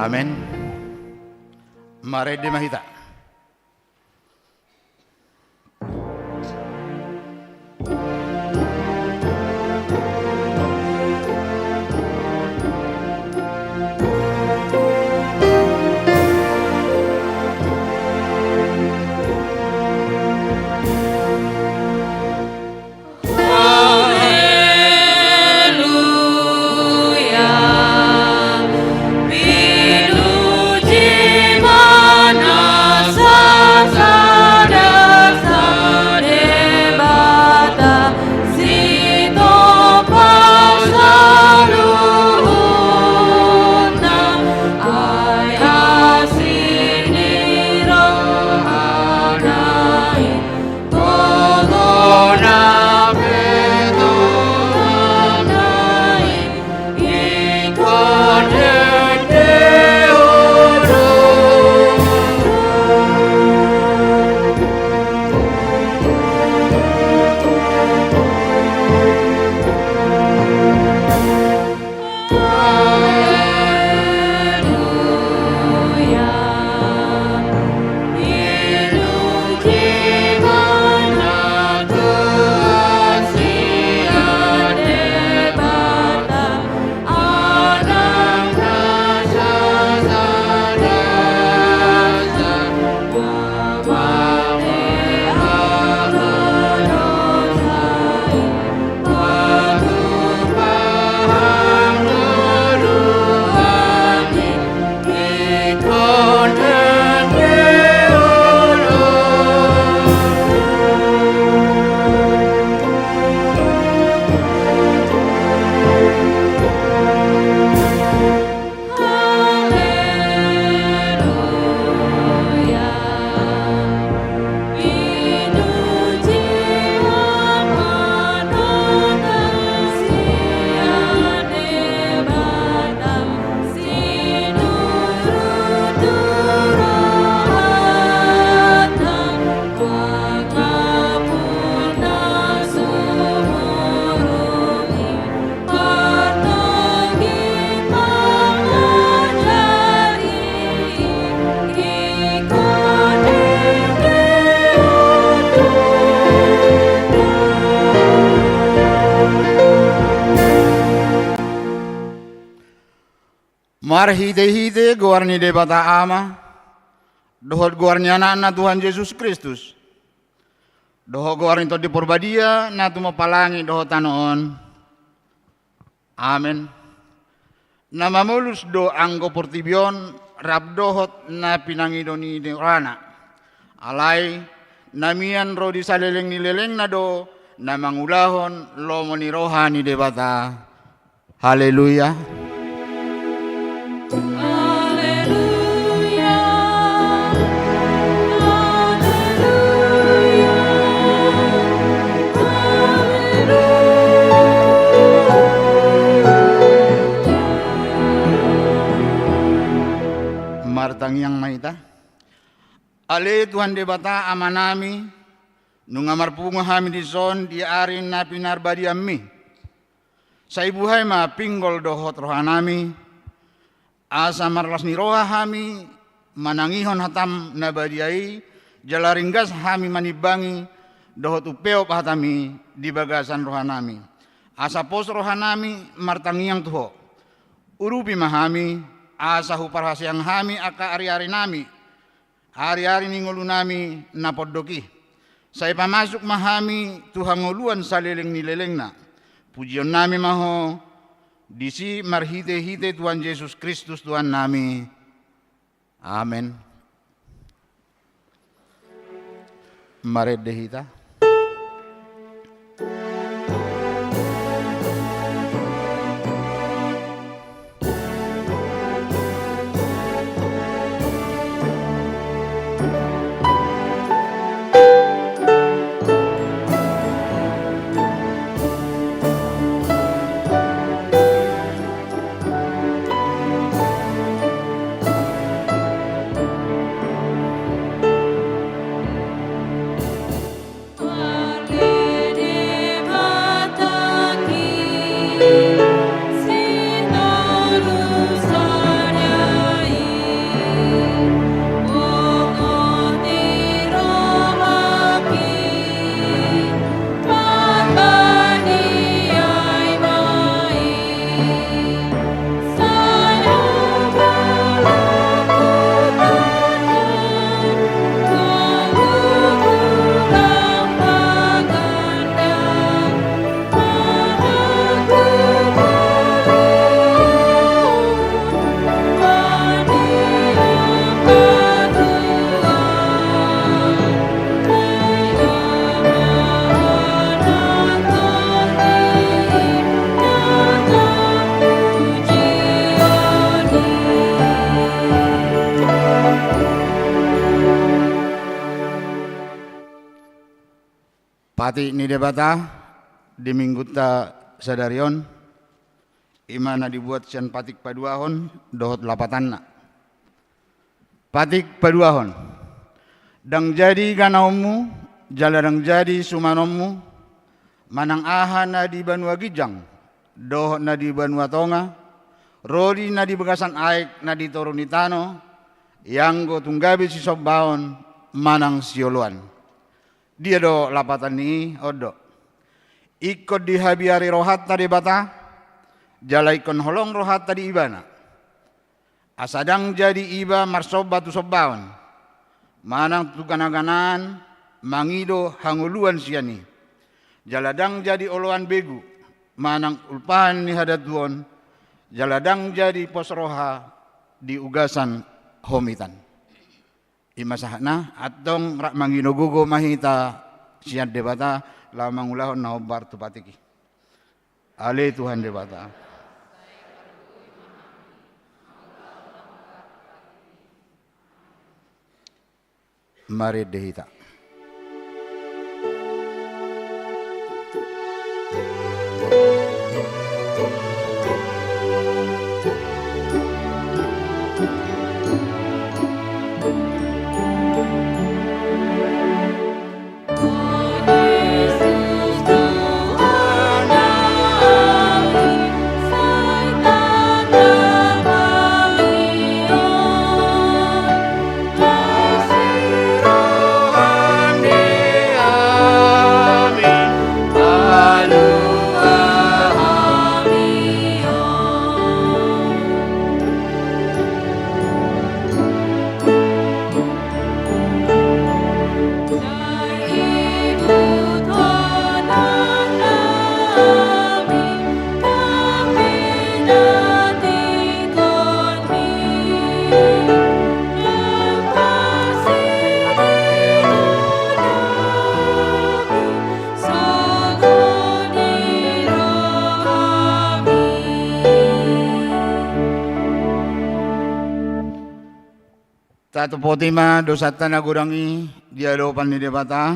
Amin. Mari dimahita. Marhide-hide guarni de bata ama, dohot guarni anak Tuhan Yesus Kristus, dohot guarni to di porbadia, na tumapalangi dohot tanoon. Amen. Nama mulus do anggo portibion, rab dohot na pinangidoni de rana. Alay, namian ro di saleleng ni leleng na do, na mangulahon lo monirohani de bata. Haleluya. Martang yang maita. Ale Tuhan de bata amanami nungamar punga hami di son di arin na pinarbadi ammi. Sa ibuhay ma pinggol dohot rohanami. Asa marlas ni roha hami manangihon hatam na badiai jalaringgas hami manibangi dohot upeo pahatami di bagasan rohanami. Asa pos rohanami martangiang tuho. Urupi mahami asa huparhasyang hami aka ari-ari nami. Hari-hari ningulu nami napodoki. Saya pamasuk mahami Tuhan nguluan saleleng nileleng na. Pujian nami maho disi marhite-hite Tuhan Yesus Kristus Tuhan nami. Amen. Mari dehita. Pati ni debata di minggu ta sadarion imana dibuat sian patik paduahon dohot lapatanna. Patik paduahon dang jadi ganaummu jaladang jadi sumanommu manang aha na di Banua Gijang dohot na di Banua Tonga rodi na di Bagasan Aik na di Torunitano yang go tunggabi si sobbaon manang sioluan. Dia do lapatan ni odo. Ikut di habiari rohat tadi bata, jalaikon holong rohat tadi ibana. Asadang jadi iba marsob batu sobbaon. Manang tukanaganan, mangido hanguluan siani. Jaladang jadi oloan begu, manang ulpahan ni hadatuon. Jaladang jadi posroha di ugasan homitan. Imasahna atong rak manginogugo mahita sian debata lamang ulahon na obar tu patiki. Ale Tuhan debata. Mari dehita. Tato potima dosata nagurangi dialopan ni debata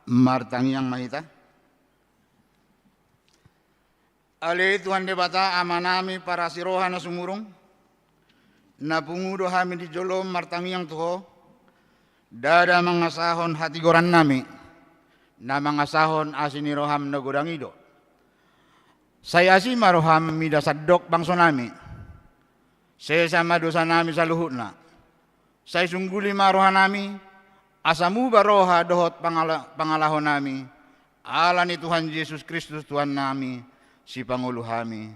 martangi yang mahita. Ale Tuhan debata amanami para siroha na sumurung na pungudo hami di jolom martangi yang tuho dada mangasahon hati goran nami na mangasahon asini roham na gurangido. Saya si maroham mida sadok bangso nami. Saya sama dosa nami sa luhut na. Saya sungguli maroha nami, asamu baroha dohot pangalahon nami, ala ni Tuhan Yesus Kristus Tuhan nami, si Pangulo kami.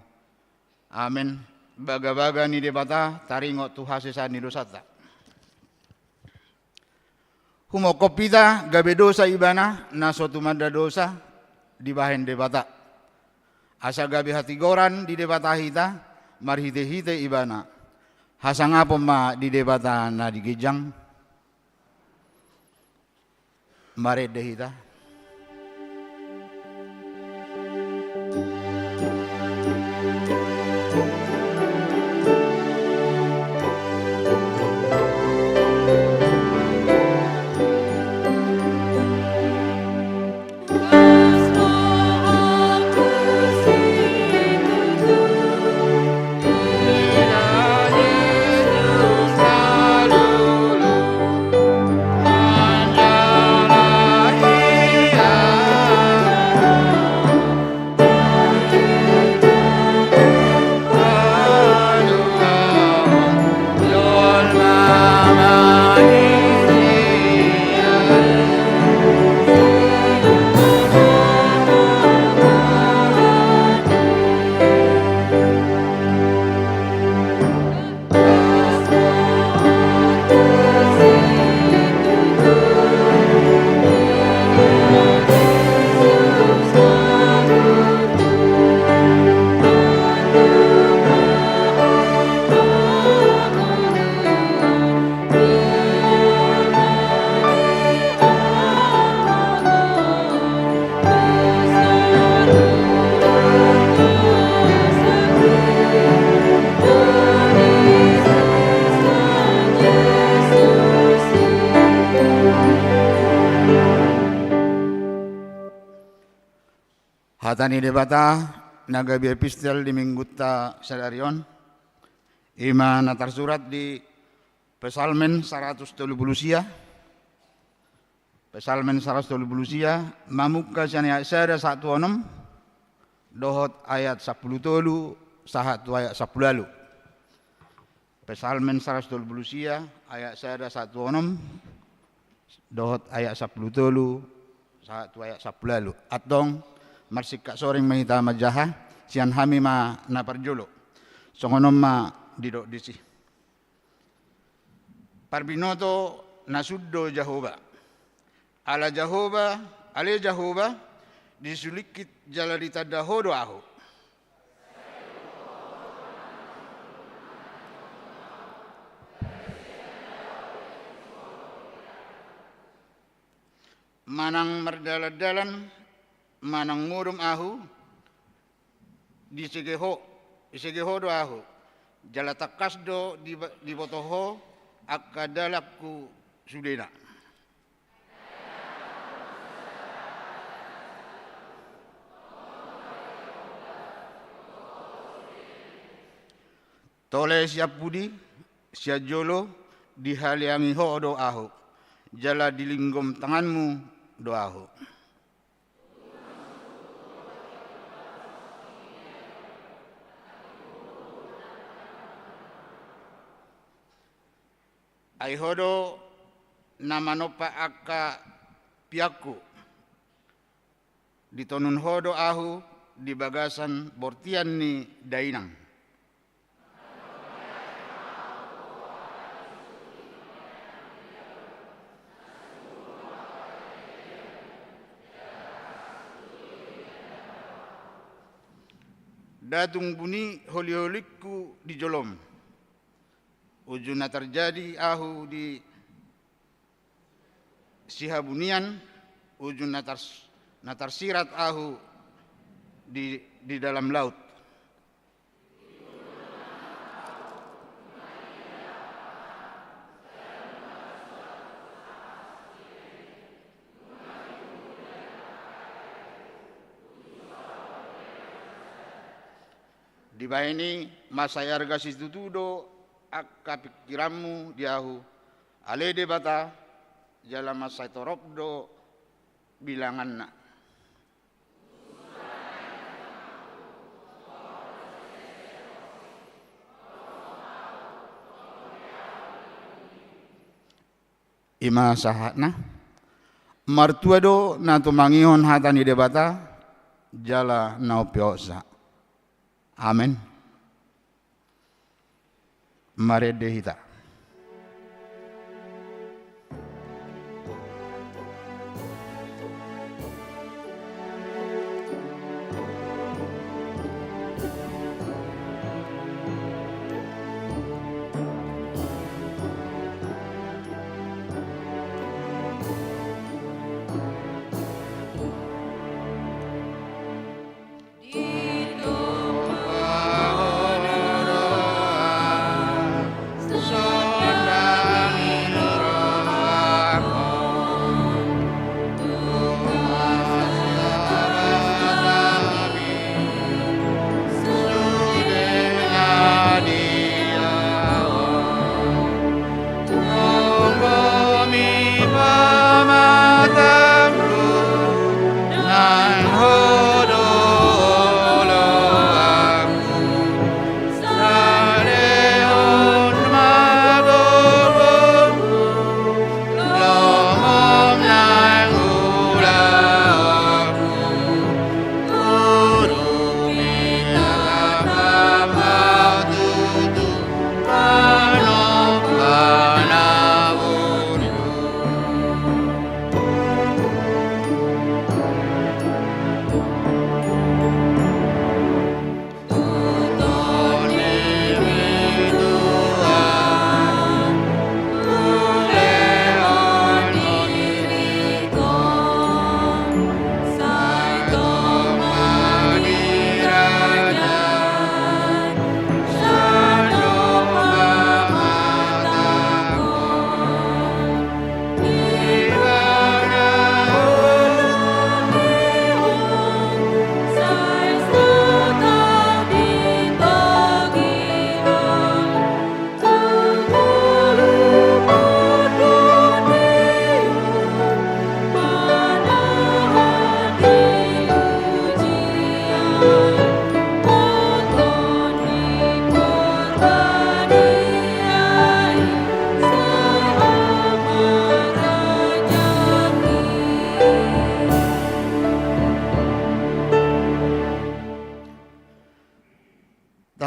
Amin. Baga-baga ni debata, taringot Tuhan sesa ni dosata. Humokopita gabe dosa ibana, na suatu mada dosa, di bahen debata. Asa gabe hati goran di debata hita, marhite-hite ibana. Hasang apa ma di debata na di Gijang mare dehita. Hatani debata nagabi epistel di minggutta sadarion. Ima natar surat di Pesalmen 130 Pesalmen 130 mamuka sana sada 16 dohot ayat 10 tolu sahatu ayat 10 lalu. Pesalmen 130 ayat sada 16 dohot ayat 10 tolu sahatu ayat 10 lalu. Atong marsika soring mahita majaha sian hami ma naparjolo. Songonom ma didok disi. Parbinoto nasuddo Jehovah. Ale Jehovah disulikit jalarita dahodo aho. Manang merdaladalan, manang murum ahu, disegeho do ahu. Jalatakas do di botoho akadalakku sudena. Tole siap budi, siap jolo, dihaliangi ho doaho. Jala dilinggom tanganmu doaho. Aihodo namanopa aka piaku. Ditonun hodo ahu di bagasan bortian ni dainang. Datung bunyi holi-holiku di jolom. Ujuna terjadi ahu di sihabunian. Ujun natar sirat ahu di dalam laut. Di baini masa yarga situtudo akka pikiranmu diahu ale debata jala masa torokdo bilanganna. Ima sahatna martua do na tumangihon hatani debata jala naopiosa. Amin. Mari dehita.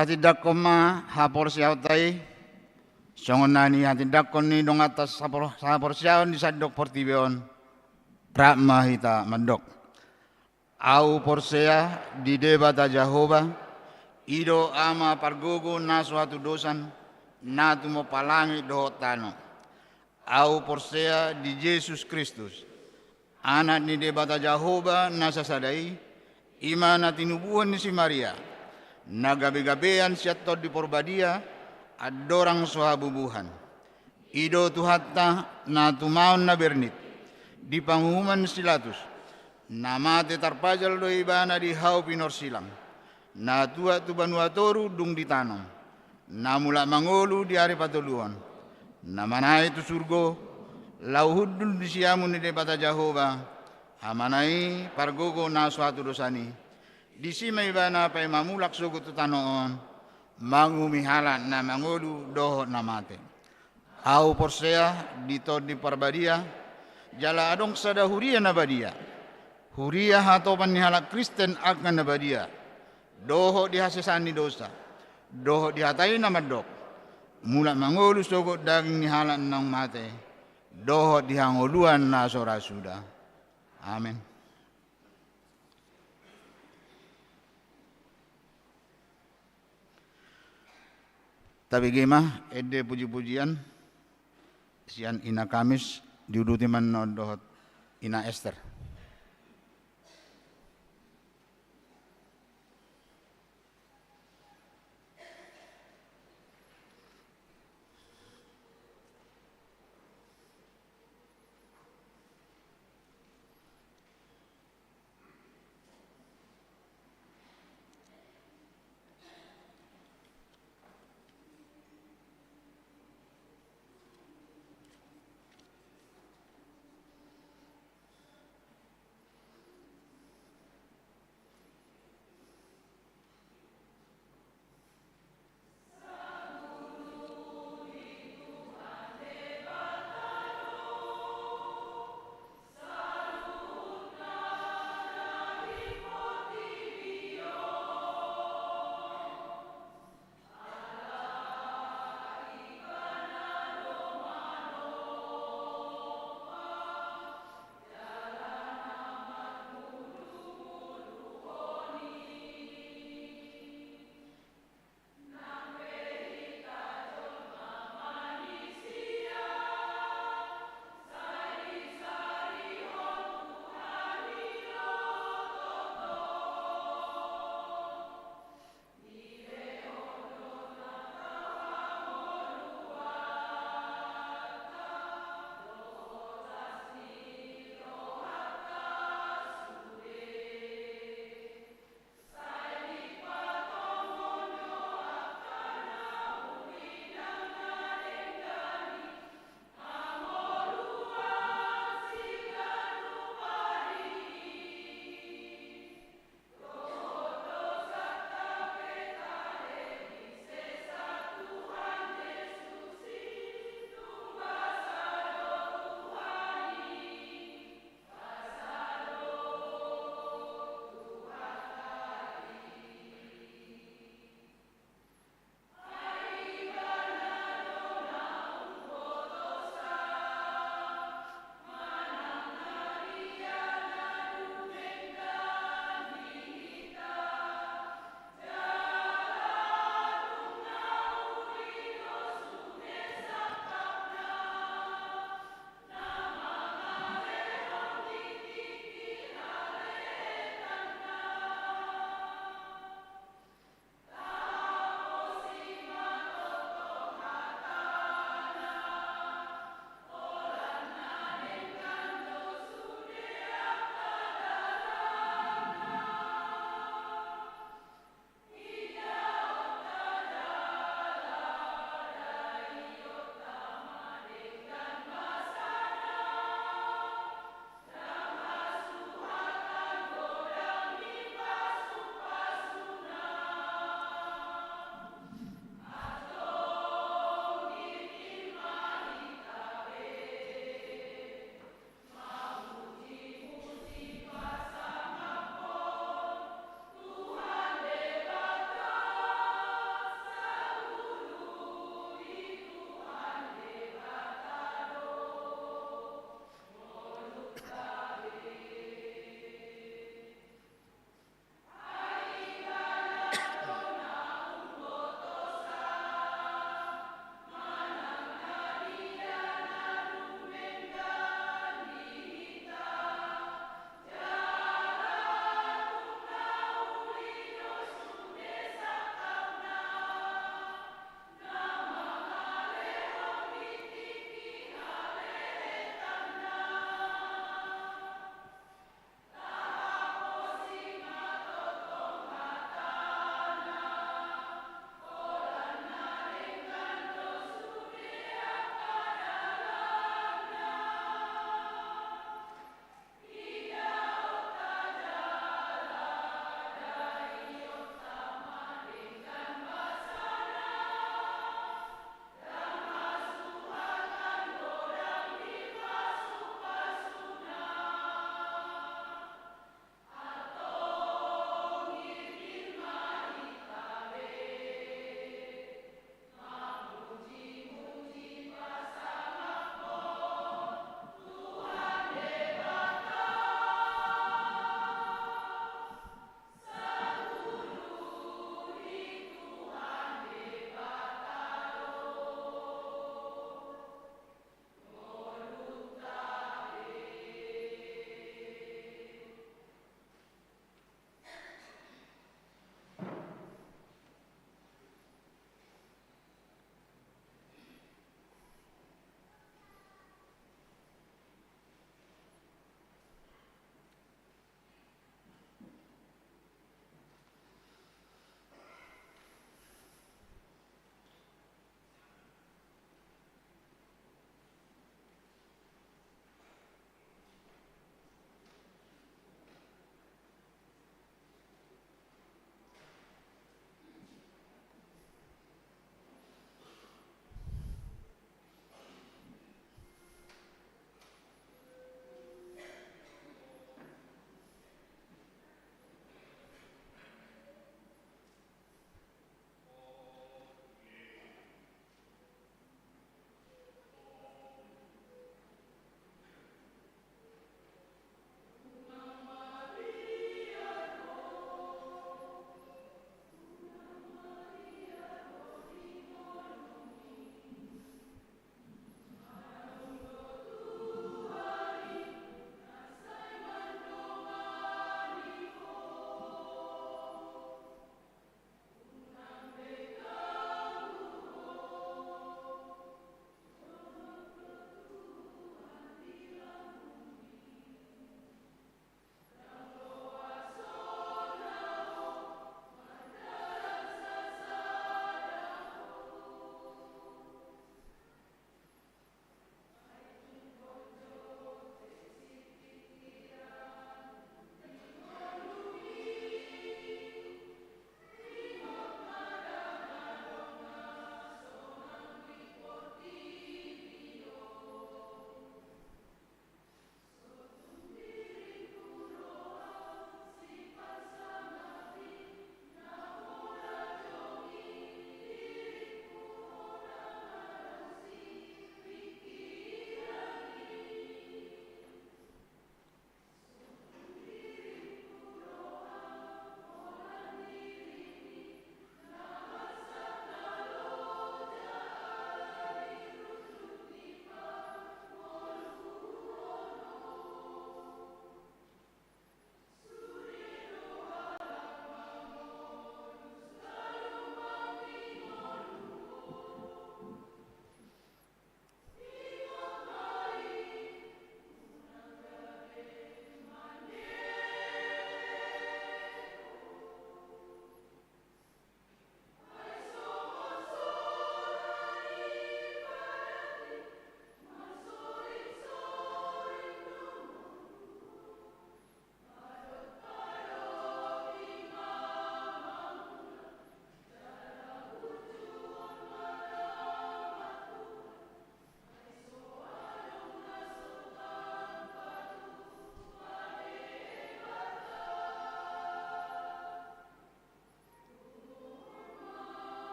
hatidak ko ma hapor siyaw tay, songon nani hatidak ko ni dong atas hapor siyaw di sadok portibeon, rakma hita mandok. Au porsea di debata Jehovah, ido ama pargogo na suatu dosan, na tumo palangi dohot tano. Au porsea di Yesus Kristus, anak ni debata Jehovah na sasadai, ima na tinubuhan ni si Maria, na gabi-gabian siya tod di porbadia, adorang suhabubuhan. Ido tuhatta na tumaon na bernit, di pangumuman silatus, namate tarpajal do ibana di hau pinor silang, na tua tu banuatoru dung ditanong, na mula mangolu di hari patuluan, na manai tu surgo, lauhudul di siamun di debata Jehovah, hamanai pargogo na suatu dosani, di sima ibana pay mamulak sugo tu tanoon, mangumihala na mangolu doho na mate. Au porsea dito di parbadia, jala adong sada huria na badia. Huria hatopan ni halak Kristen akan na badia. Doho dihasesani dosa. Doho dihatai na madok. Mula mangolu sugo daging ni halak nang mate. Doho dihangoluan na sora suda. Amin. Tapi gimana? Ede puji-pujian. Sian ina Kamis diuduti man no dohot ina Esther.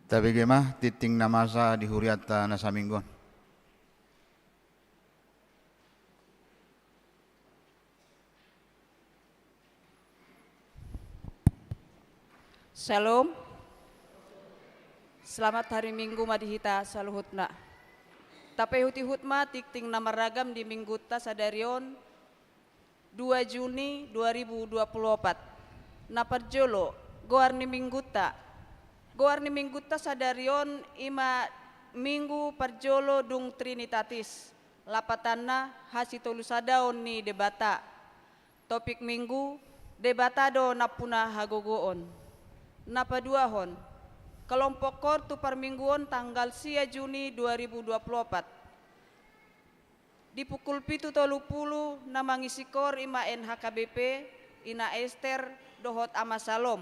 Tapi gemah titing namasa di huriata nasa minggon. Shalom. Selamat hari Minggu madihita saluhutna. Tapi huti hutma tikting nama ragam di Minggu ta sadarion 2 Juni 2024. Naparjolo goarni Minggu ta. Goarni Minggu ta sadarion ima Minggu parjolo dung Trinitatis. Lapatanna hasitolu sadaon ni debata. Topik Minggu debatado napuna hagogoon. Napaduahon kelompok kor tu parmingguon tanggal 6 Juni 2024 di pukul 7.30 na mangisikor ima NHKBP ina Esther dohot ama Salom.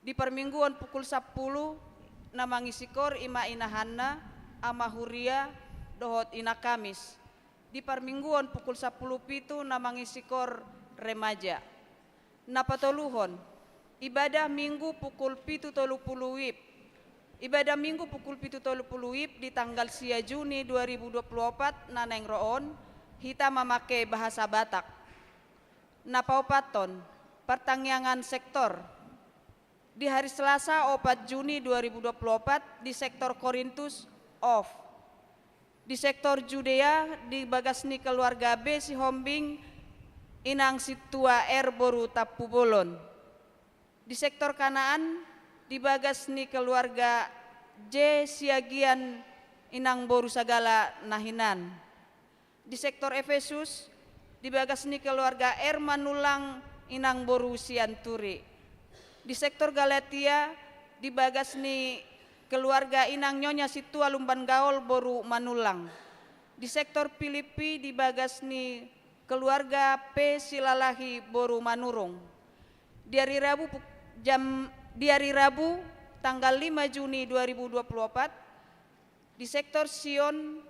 Di parmingguon pukul 10 na mangisikor ima ina Hanna ama Huria dohot ina Kamis. Di parmingguon pukul 10.07 na mangisikor remaja. Napatoluhon ibadah minggu pukul 7.30 WIB. Ibadah minggu pukul 7.30 WIB di tanggal 6 Juni 2024 naneng roon hita memakai bahasa Batak. Napaupaton pertangyangan sektor di hari Selasa 4 Juni 2024 di sektor Korintus off. Di sektor Judea di bagasni keluarga B si Hombing inang situa R boru tapu bolon. Di sektor Kanaan dibagas ni keluarga J siagian inang boru sagala nahinan. Di sektor Efesus dibagas ni keluarga R manulang inang boru sianturi. Di sektor Galatia dibagas ni keluarga inang nyonya situa lumban gaol boru manulang. Di sektor Filipi dibagas ni keluarga P silalahi boru manurung. Di hari Rabu tanggal 5 Juni 2024 di sektor Sion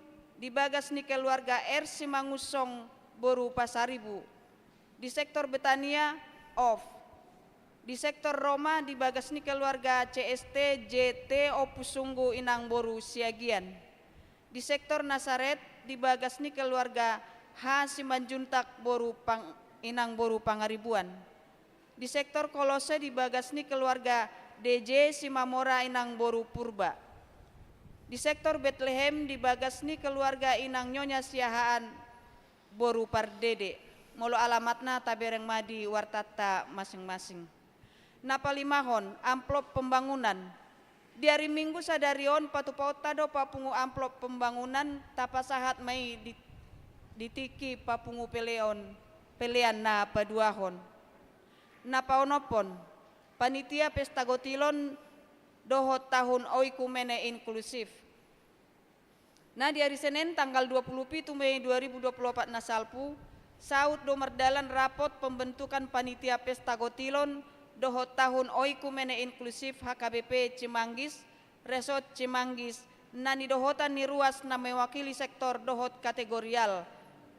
dibagas ni keluarga R Simangusong boru Pasaribu. Di sektor Betania off. Di sektor Roma dibagas ni keluarga CST JT Opusunggu inang boru siagian. Di sektor Nasaret dibagas ni keluarga H Simanjuntak boru inang boru Pangaribuan. Di sektor Kolose dibagas ni keluarga DJ Simamora inang boru Purba. Di sektor Bethlehem dibagas ni keluarga inang nyonya siahaan boru Pardede. Molo alamatna tabereng madi wartata masing-masing. Napalimahon amplop pembangunan. Di hari Minggu sadarion patupauta do papungu amplop pembangunan tapasahat mai ditiki papungu pelean na paduahon. Napaonopon panitia pesta gotilon dohot tahun oikumene inklusif. Nah di hari Senin tanggal 27 Mei 2024 nasalpu saut domerdalan rapot pembentukan panitia pesta gotilon dohot tahun oikumene inklusif HKBP Cimanggis Resort Cimanggis nani dohotan ni ruas na mewakili sektor dohot kategorial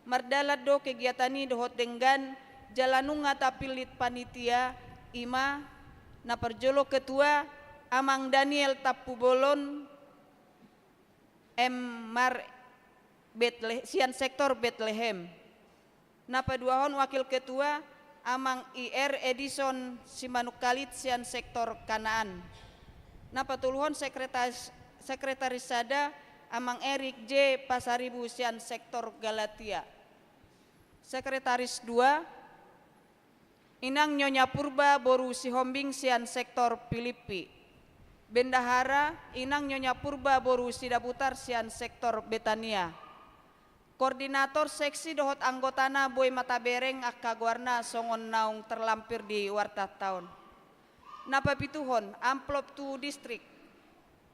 mardalat do kegiatani dohot denggan jalanung ngata pilit panitia ima na perjolo ketua Amang Daniel Tapubolon M Mar Sian sektor Bethlehem. Na paduahon wakil ketua Amang IR Edison Simanukalit Sian sektor Kanaan. Na patuluhon sekretaris sada Amang Erik J Pasaribu Sian sektor Galatia. Sekretaris 2 Inang Nyonya Purba boru si Hombing sian sektor Filipi. Bendahara Inang Nyonya Purba boru si Dabutar sian sektor Betania. Koordinator seksi dohot anggotana Boy Matabereng akaguarna songon naung terlampir di warta tahun. Napapituhon amplop tu distrik.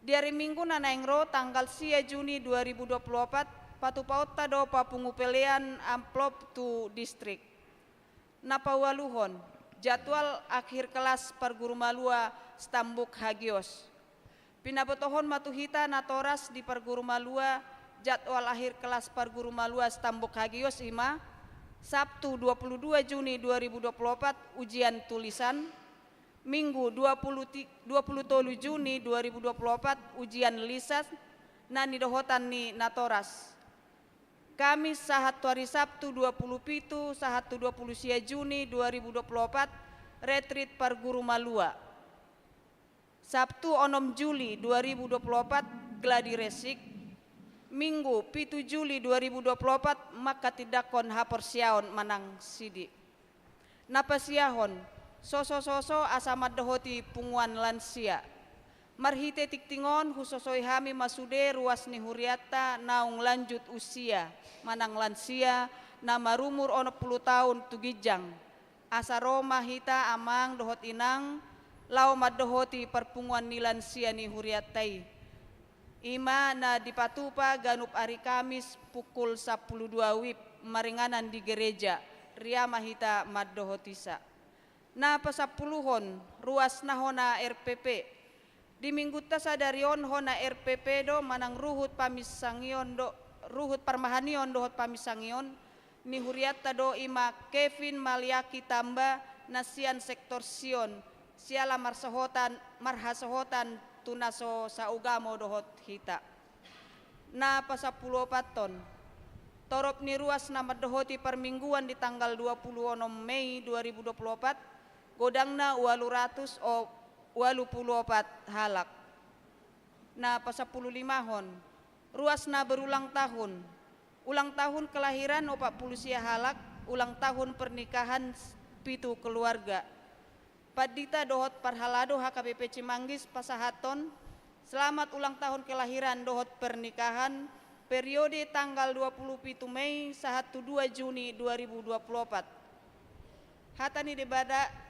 Di hari Minggu nanaengro tanggal 6 Juni 2024 patupaut tado papungu pelean amplop tu distrik. Napawaluhon jadwal akhir kelas perguru malua Stambuk Hagios. Pinabotohon matuhita natoras di perguru malua jadwal akhir kelas perguru malua Stambuk Hagios ima Sabtu 22 Juni 2024 ujian tulisan Minggu 27 Juni 2024 ujian lisan na nidohotan ni Natoras. Kamis sahat hari Sabtu 27 Juni 2024 retreat Parguru Malua. Sabtu 6 Juli 2024 gladi resik. Minggu 7 Juli 2024 maka tidakon haporsiaon manang sidi. Napasiahon soso-soso asamat dohoti punguan lansia. Marhite tiktingon husosoi hami masude ruas ni huriata naung lanjut usia manang lansia na marumur 10 tahun tugijang. Asa Roma hita amang dohot inang lau madohoti perpunguan ni lansia ni huriatai. Ima na dipatupa ganup hari Kamis pukul 12 WIB maringanan di gereja ria mahita madohotisa. Na pasapuluhon ruas nahona RPP di minggu tasa darion hona RPP do manang ruhut pamisangion do ruhut parmahanion dohot pamisangion ni huriata do ima Kevin Maliaki tamba nasian sektor Sion siala marhasohotan tunaso saugamo dohot hita. Na pasapulo paton torop ni ruas nama dohoti permingguan di tanggal 26 Mei 2024 godangna 800 o 84 halak. Na pasapuluh limahon ruas na berulang tahun ulang tahun kelahiran 40 halak ulang tahun pernikahan 7 keluarga. Padita dohot parhalado HKBP Cimanggis pasahaton selamat ulang tahun kelahiran dohot pernikahan periode tanggal 27 Mei 1 2 Juni 2024. Hatani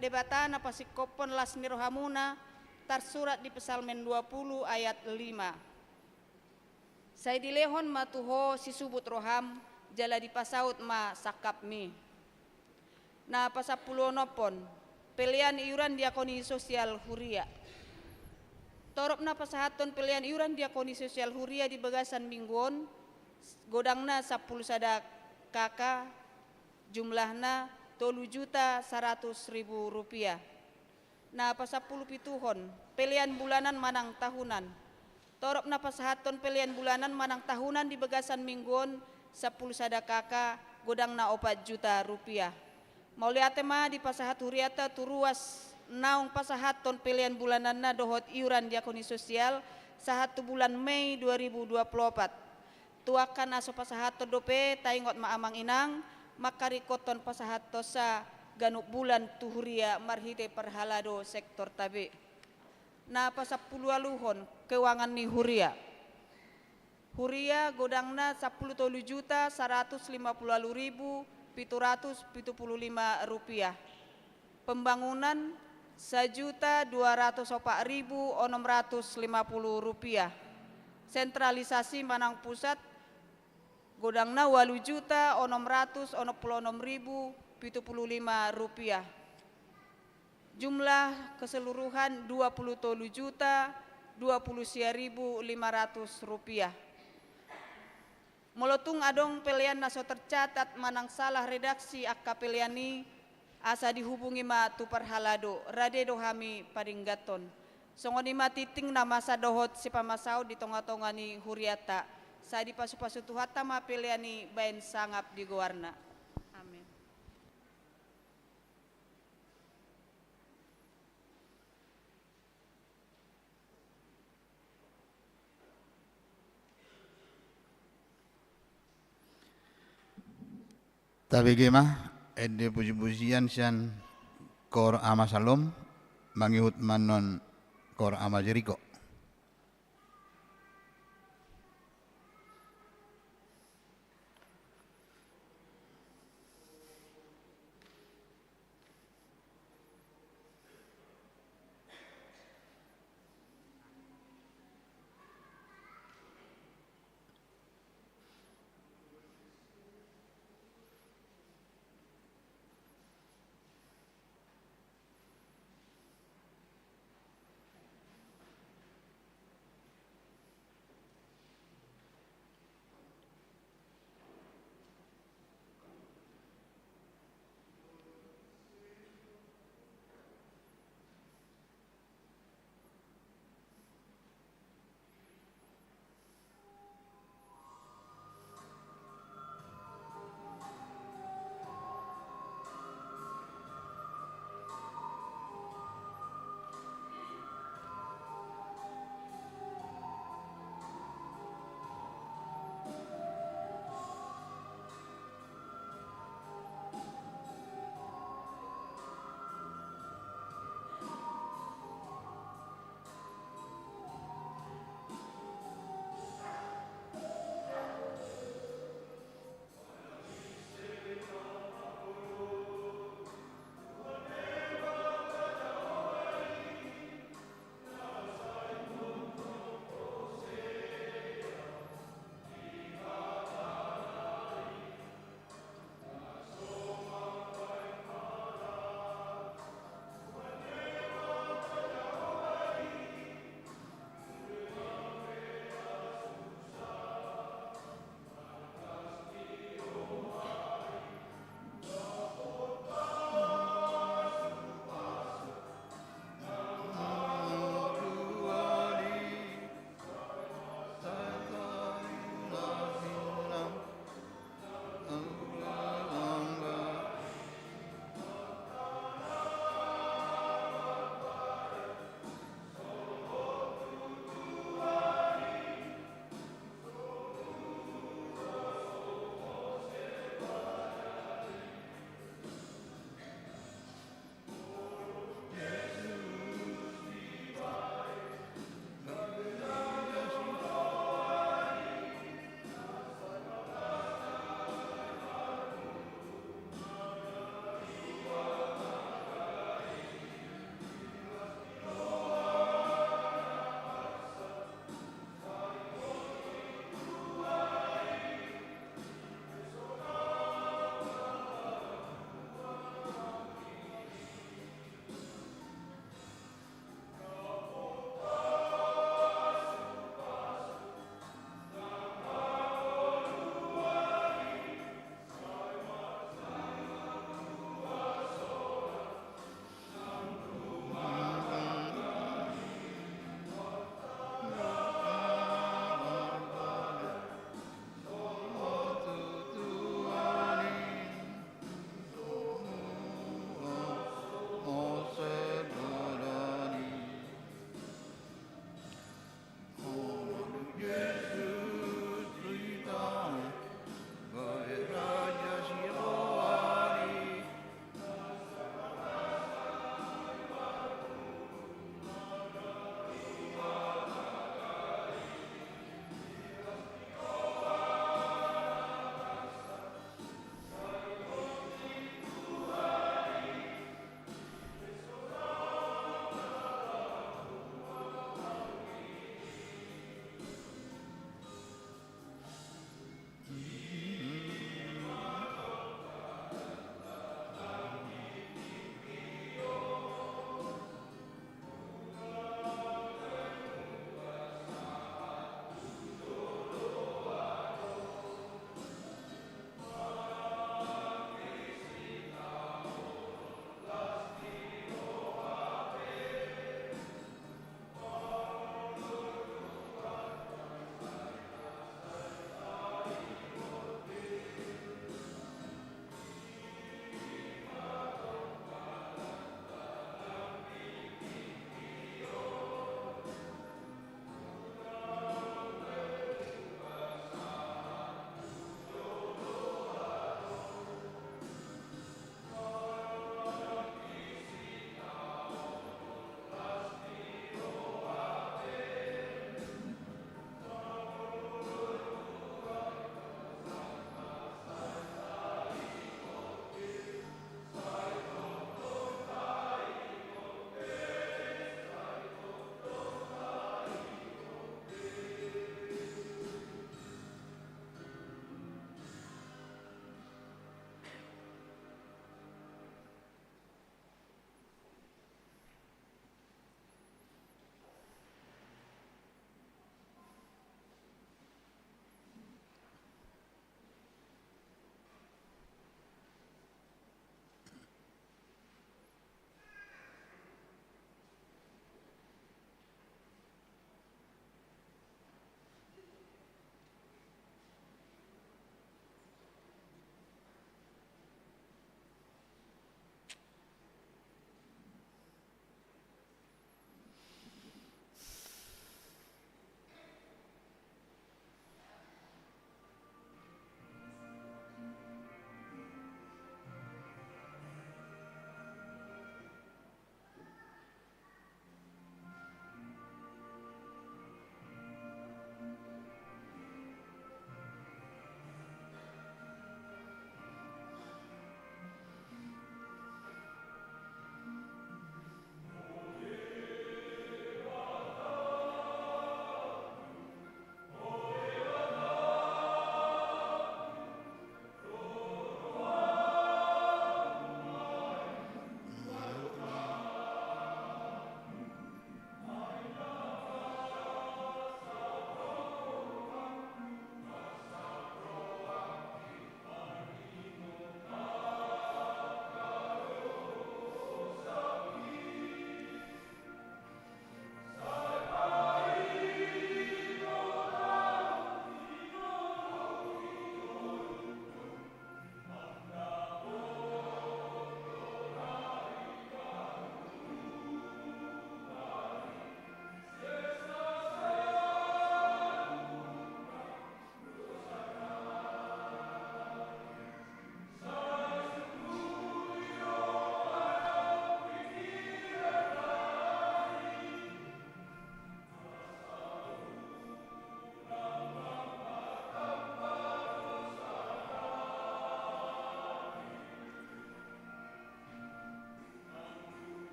debata na pasikopon las nirohamuna tersurat di Pesalmen 20 ayat 5. Saya dilehon matuho sisubut roham jala dipasaut ma sakapmi. Na pasapulo nopon pelian iuran diakoni sosial huria. Torop na pasahaton pelian iuran diakoni sosial huria di Bagasan mingguon godangna 10 sada kakak jumlahna 3.100.000 rupiah. Na pasapuluh pituhon pelian bulanan manang tahunan. Torop na pasahaton pelian bulanan manang tahunan di Bagasan mingguon 10 sada kakak godang na 4 juta rupiah. Mauliate ma di pasahat huriata turuas naung pasahaton pelian bulanan na dohot iuran diakoni sosial sahatu bulan Mei 2024. Tuakan aso pasahaton dope taingot maamang inang makarikoton pasahatosa ganuk bulan tuhuria marhite perhalado sektor tabe. Na pasapuluh aluhon keuangan ni huria. Huria godangna 10.150.775 rupiah. Pembangunan 1.204.650 rupiah. Sentralisasi manang pusat godangna 8.666.075 rupiah. Jumlah keseluruhan 27.029.500 rupiah. Molotung adong pelian naso tercatat manang salah redaksi akka peliani asa dihubungi ma tu parhalado rade dohami paringgaton. Songoni ma titing na masa dohot si pamasau di tonga-tonga ni huriata. Sa di pasu-pasu tuhata ma peliani bain sangap di gowarna. Amin. Tapi gimana? Ede puji-pujian sian kor ama salom mangihut manon kor ama Jeriko.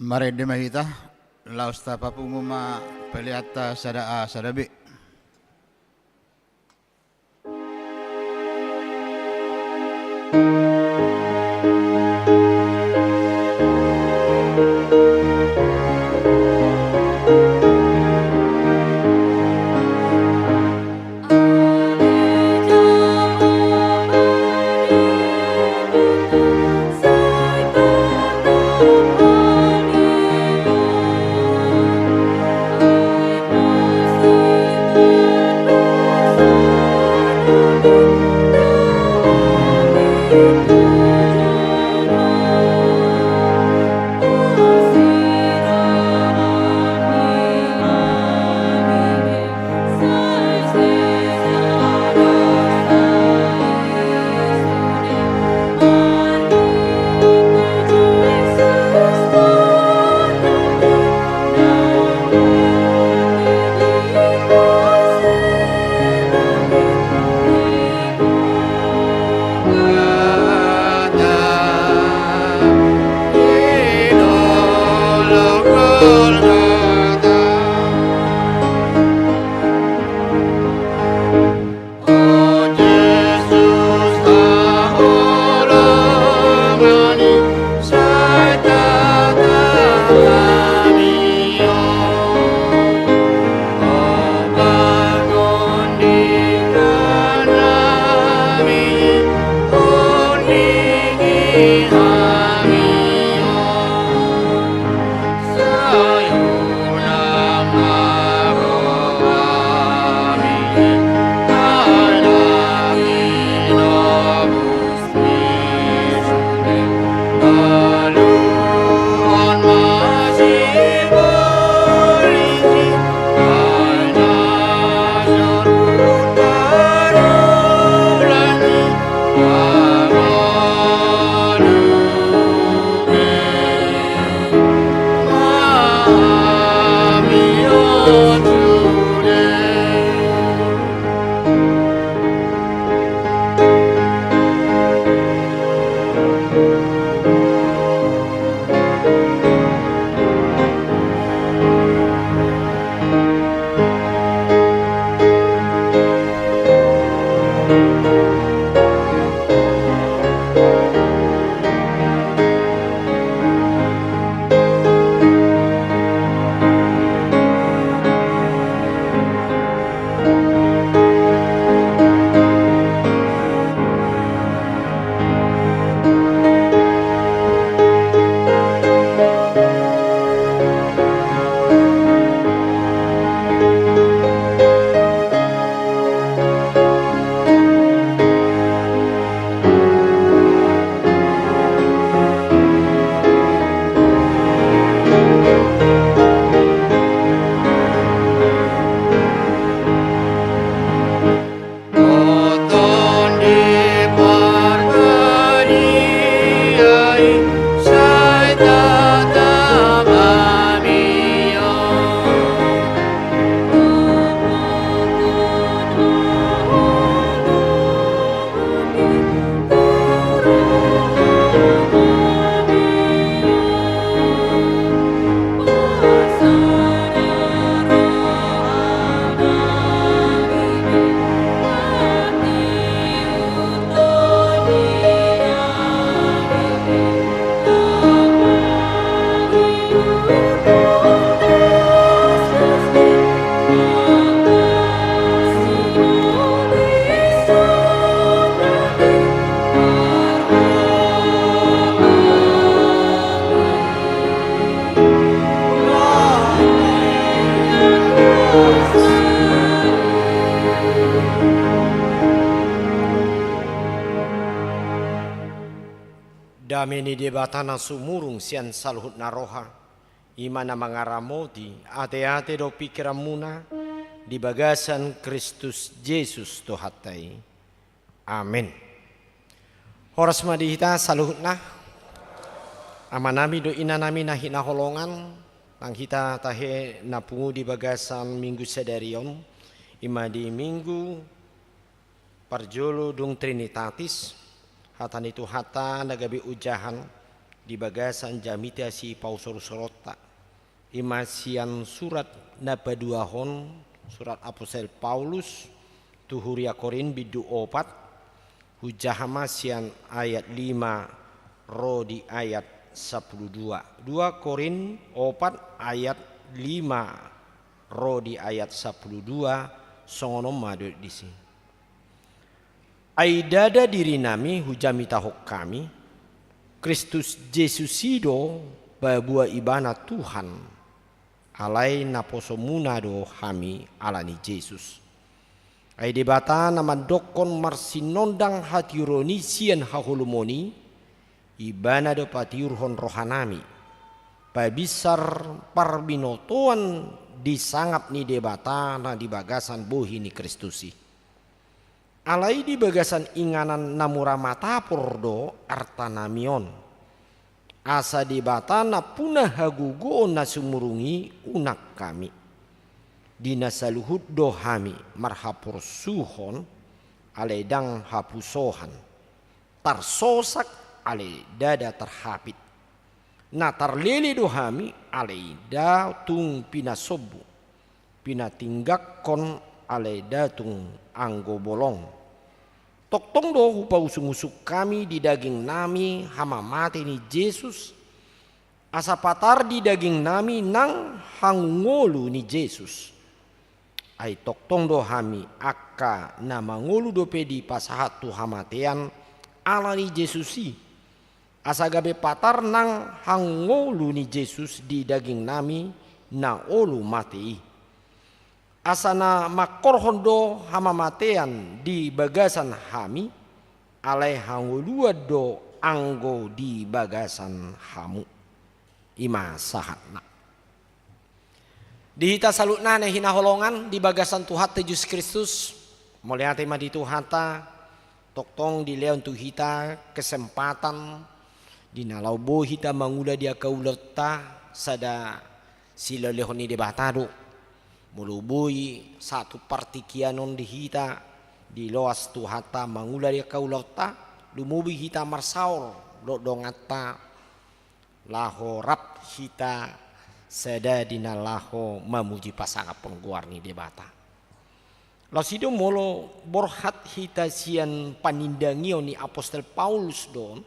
Marede mahita lausta papunguma peliata sada A sada B. Dameni debatana sumurung sian saluhut naroha. Imana mangaramoti ate-ate do pikiramuna di bagasan Kristus Yesus tohatai. Amin. Horas madihita saluhutna. Amanami do inanami nahina holongan. Nang hita tahe napungu di bagasan minggu sedarion. Ima di minggu parjolo dung Trinitatis. Hatan itu hata nagabi ujahan di bagasan jamita si pausor sorota imasian surat napaduahon surat apostol Paulus tuhuria Korin bidu opat hujahama sian ayat 5 ro di ayat 12 2 Korin opat ayat 5 ro di ayat 12 songonom madu di sini aidada diri nami hujamita hok kami Kristus Jesusido babua ibana Tuhan alai naposo munado hami alani Yesus ai debata nama dokon marsinondang hatiuroni sian hahulumoni ibana do patiurhon rohanami pabisar parbinotoan disangap ni debata na di bagasan bohi ni Kristusi alai di bagasan inganan namura matapur do artanamion asa debata na punah hagugo na sumurungi unak kami dina saluhut do hami marhapur suhon aledang hapusohan tarsosak ale dada terhapit na tarlele do hami ale datung pinasobu pinatinggakon ale datung anggo bolong toktong do hupa usung-usuk kami di daging nami hama mati ni Yesus asa patar di daging nami nang hangolu ni Yesus ai toktong do hami akka na mangolu do pedi pasahat tu hamatean ala ni Yesusi asa gabe patar nang hangolu ni Yesus di daging nami na olu mati asana makorhon do hama matean di bagasan hami alai hangolua do anggo di bagasan hamu ima sahatna dihita salutna ne hinaholongan di bagasan Tuhan Yesus Kristus mulia tema di Tuhata toktong di leon tuhita kesempatan di nalau bo hita mangula dia kaulata sada sila lehoni debatado mulubui satu partikianon di hita di loas Tuhata mangula dia kaulata lumubi hita marsaur lo dongata laho rap hita sada dina laho mamuji pasangan pengguar ni debata lasido molo borhat hita sian panindangio ni apostol Paulus don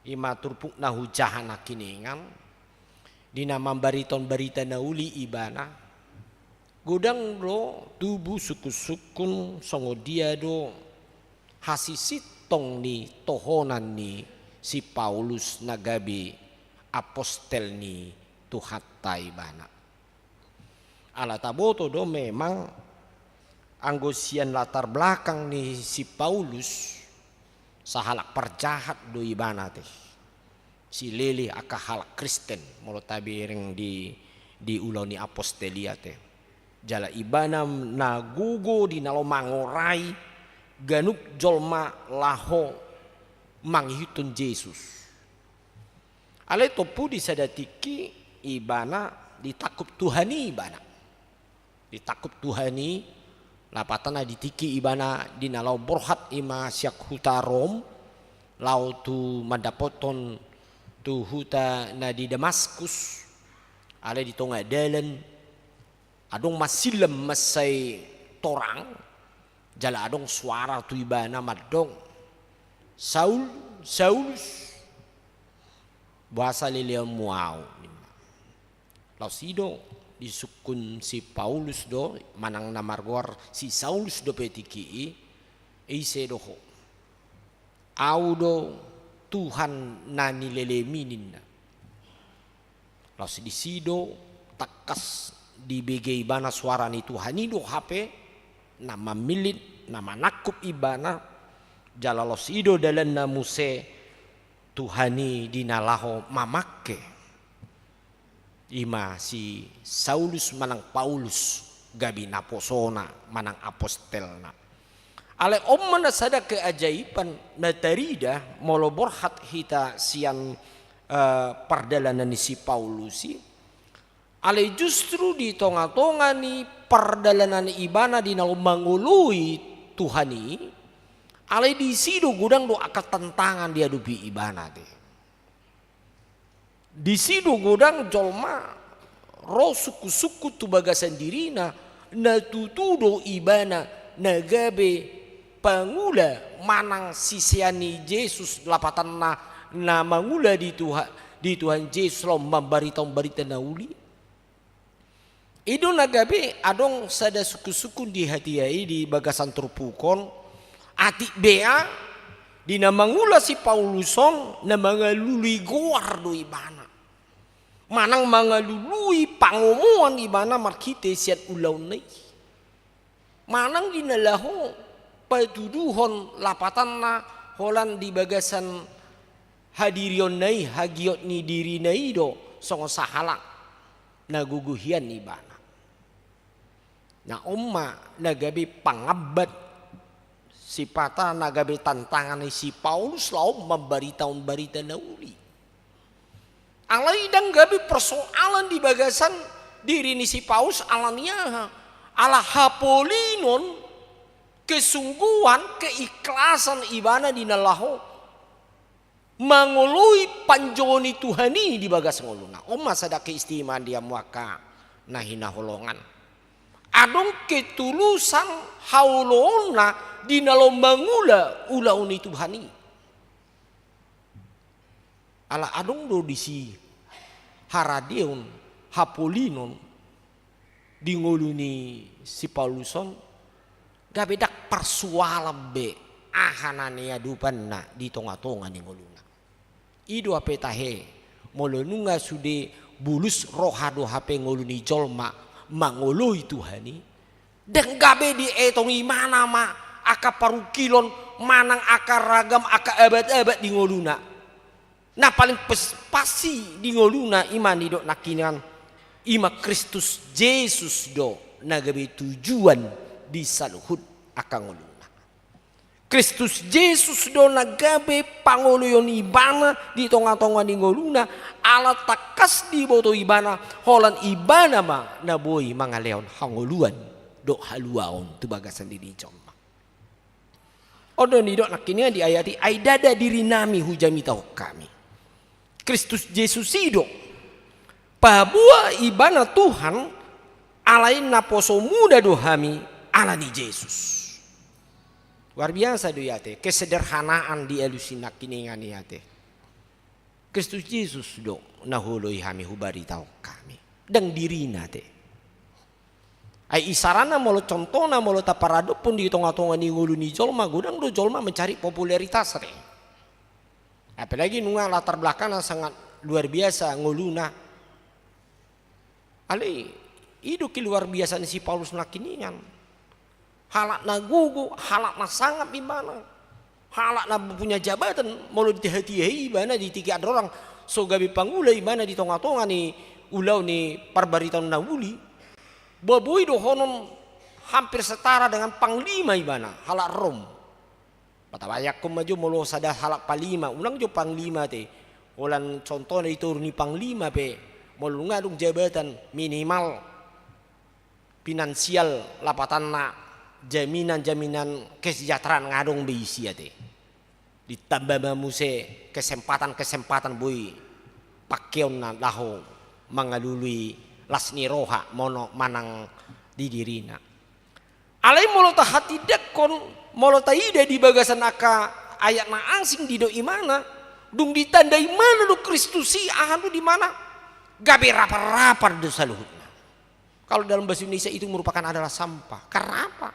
ima turpuk na hujahan akiningan dina mambariton barita nauli ibana godang do tubuh suku-sukun songo dia do hasisitong ni tohonan ni si Paulus nagabi apostel ni Tuhata ibana ala taboto do memang anggosian latar belakang ni si Paulus sahalak perjahat do ibana teh si lele aka halak Kristen molo tabireng di ulau ni apostelia teh jala ibana na gugo di nalo mangorai ganuk jolma laho manghitun Yesus ale topu di sadatiki ibana ditakup Tuhani ibana ditakup Tuhani lapatana ditiki ibana di nalau borhat ima syak huta Rom lau tu mandapoton tu huta na di Damaskus ale di tonga dalan adong masilem masai torang jala adong suara tu ibana madong Saulus bahasa lilian muau lausido disukun si Paulus do manang namargor si Saulus do petiki ise doho audo Tuhan nani leleminin laus disido takas di BG ibana suara ni Tuhan itu HP nama milit nama nakup ibana jalalos ido dalam namuse Tuhani dinalaho mamake ima si Saulus manang Paulus gabi naposona manang apostelna ale mana sada keajaiban natarida molo borhat hita sian pardalanan ni si Paulusi ale justru di tonga-tonga ni pardalanan ibana di nau mangului Tuhani ale di sido gudang do akat tantangan dia dubi ibana de Di sido godang jolma ro suku-suku tu bagasan dirina na tutudo ibana nagabe pangula manang sisiani Yesus lapatan na mangula di Tuhan Yesus lo memberitahu berita nauli. Ido nagabe adong sada suku-suku di hatiai di bagasan terpukon ati bea di namangula si Pauluson na mangalului goar do ibana. Manang mangalului pangomuan ibana markite siat ulaw nai. Manang dinalaho patuduhon lapatan na holan di bagasan hadirion nai hagiot ni diri nai do songo sahalak naguguhian ibana. Na umma nagabi pangabat sipata nagabi tantangan ni si Paulus lau memberitahu berita nauli. Alai dan gabi persoalan di bagasan diri ni si Paulus alania ala hapolinon kesungguhan keikhlasan ibana di nalaho mangului panjoni Tuhani di bagas ngoluna. Oma sada keistimewaan dia muaka nahina holongan. Adong ketulusan haulona di nalombangula ulauni Tuhani. Ala adong do disi haradeon hapolinon di ngoluni si Pauluson gabedak persualan be ahanania dupanna di tonga-tonga ni ngoluna. Ido ape tahe molonunga sude bulus rohado hape ngoluni jolma mangoloi Tuhani dan gabe di etong imana ma aka parukilon manang aka ragam aka abad-abad di ngoluna. Nah paling pasti di ngoluna iman di dok nakinan ima Kristus Yesus do nagabe tujuan di saluhut aka ngoluna. Kristus Yesus do nagabe pangoloyon ibana di tonga-tonga di ngoluna ala takas di boto ibana holan ibana ma naboi mangaleon hangoluan do haluaon tu bagasan di jomma. Odo ni dok nakinia di ayati aidada diri nami hujami tahu kami. Kristus Yesus hidup. Pabua ibana Tuhan alain naposo muda dohami alani Yesus. Luar biasa do yate kesederhanaan di elusinak kiningan yate. Kristus Yesus do nahuloi hami hubari tau kami dan diri nate. Ai isarana molo contohna molo taparado pun di tonga-tonga ni ngulu ni jolma godang do jolma mencari popularitas re. Apalagi nunga latar belakangnya sangat luar biasa ngoluna. Ali hidup luar biasa si Paulus nakiningan. Halak na gugu, halak na sangat imana. Halak na punya jabatan mau dihati-hati ibana di tiga orang. So gabi pangula ibana di tonga-tonga ni ulau ni parbaritan nawuli. Babui do honon hampir setara dengan panglima ibana halak Rom. Patawayak ko maju molo sada halak palima ulang jo panglima te ulan contoh itu ni panglima pe molo ngadung jabatan minimal finansial lapatan na jaminan kesejahteraan ngadung beisi te ditambah muse kesempatan boy pakeon na laho mangalului lasni roha mono manang di dirina alai molo ta hati dekon molo taida di bagasan aka ayat na angsing di do imana dung ditandai mana do Kristusi ahanu di mana gabe rapar-rapar do saluhutna. Kalau dalam bahasa Indonesia itu merupakan adalah sampah. Karena apa?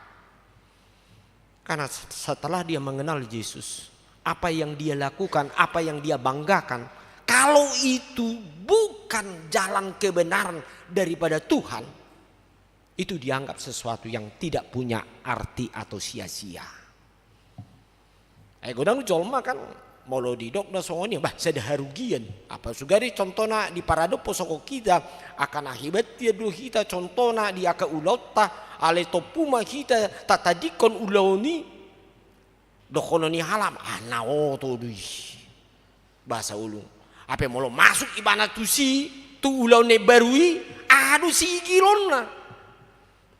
Karena setelah dia mengenal Yesus, apa yang dia lakukan, apa yang dia banggakan, kalau itu bukan jalan kebenaran daripada Tuhan, itu dianggap sesuatu yang tidak punya arti atau sia-sia. Godang jolma kan molo di dok na songoni bah sada harugian apa sugari contohna di parado posoko kita akan akibat dia do kita contohna di aka ulauta ale topuma kita tatadikon ulauni dokononi halam anao to dui bahasa ulung apa molo masuk ibana tusi tu ulaune barui adu si gilonna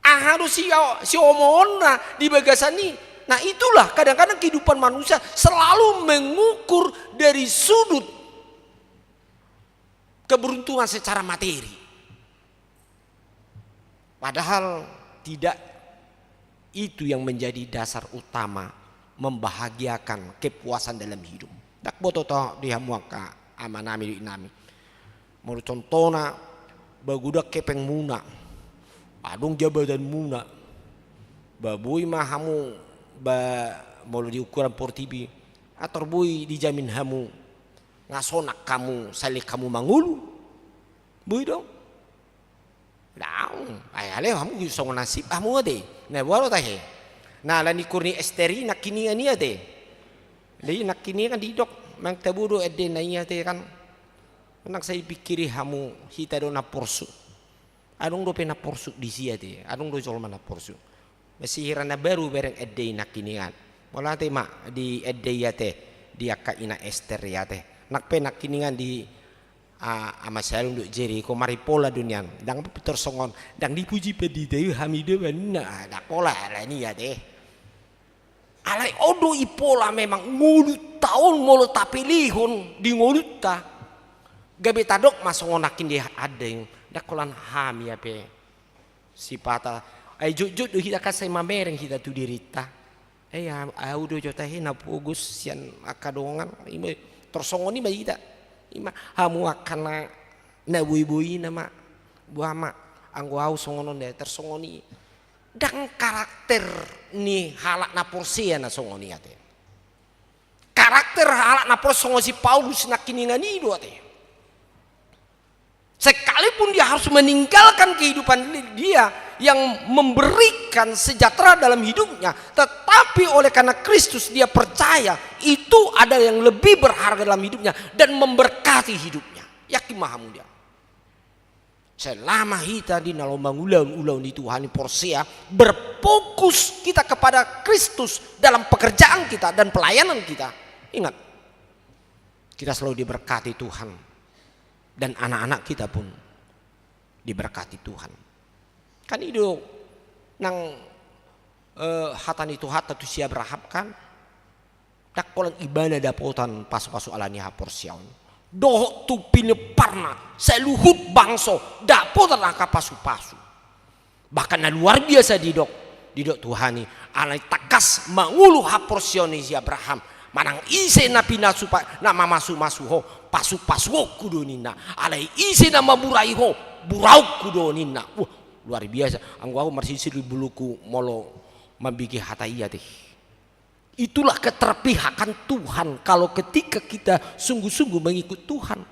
harus si omona di bagasani. Nah itulah kadang-kadang kehidupan manusia selalu mengukur dari sudut keberuntungan secara materi. Padahal tidak itu yang menjadi dasar utama membahagiakan kepuasan dalam hidup. Dak boto to dia muaka amanami nami. Mau contohna bagudak kepeng muna. Adung jabatan muna. Babui mah hamu ba mau di ukuran portibi atau bui dijamin hamu ngasonak kamu salik kamu mangulu. Bui dong. Daun, ayale kamu bisa nasib kamu ade. Nah baru tahe. Nah lani kurni esteri nak kini ania de. Jadi nak kini kan didok mang tabudo ade na iya te kan. Nak saya pikiri kamu hita do na porsu. Adung do pena porsu di sia te. Adung do jol mana porsu. Masih hirana baru bereng ade nak kini kan. Mola te mak di ade ya te dia ka ina ester ya te. Nak pena kini kan di ama saya untuk jeri ko maripola dunia dang tersongon dang dipuji pedi teh hamido na dak pola lah ini ya deh alai odo ipola memang ngulut tahun molo tapi lihun di ngulut ta gabe tadok masongonakin dia adeng dak kolan ham ya pe sipata ai jujut do kita kasai mamereng kita tu dirita audo jota hina pugus sian akadongan ime tersongoni ba kita ima hamu akana na bui-bui nama buama anggo au songonon de tersongoni dang karakter ni halak na porsia na songoni ate karakter halak na porsongo si Paulus na kiningani do ate sekalipun dia harus meninggalkan kehidupan dia yang memberikan sejahtera dalam hidupnya, tetapi oleh karena Kristus dia percaya itu ada yang lebih berharga dalam hidupnya dan memberkati hidupnya. Yakin mahamu dia. Selama kita di dalam ulang di Tuhan porsia berfokus kita kepada Kristus dalam pekerjaan kita dan pelayanan kita. Ingat, kita selalu diberkati Tuhan dan anak-anak kita pun diberkati Tuhan. Kan itu nang hatan itu hata tu sia berahap kan dak kolan ibadah dapotan pasu-pasu alani haporsiaun doh tu pineparna seluhut bangso dapotan angka pasu-pasu bahkan luar biasa didok Tuhani alai takas mangulu haporsioni si Abraham manang ise na pinasupa nama masu-masuho pasu-pasu kudonina alai ise nama buraiho burau kudonina luar biasa anggo aku marsisir di buluku molo mambiki hataiya teh itulah keterpihakan Tuhan kalau ketika kita sungguh-sungguh mengikut Tuhan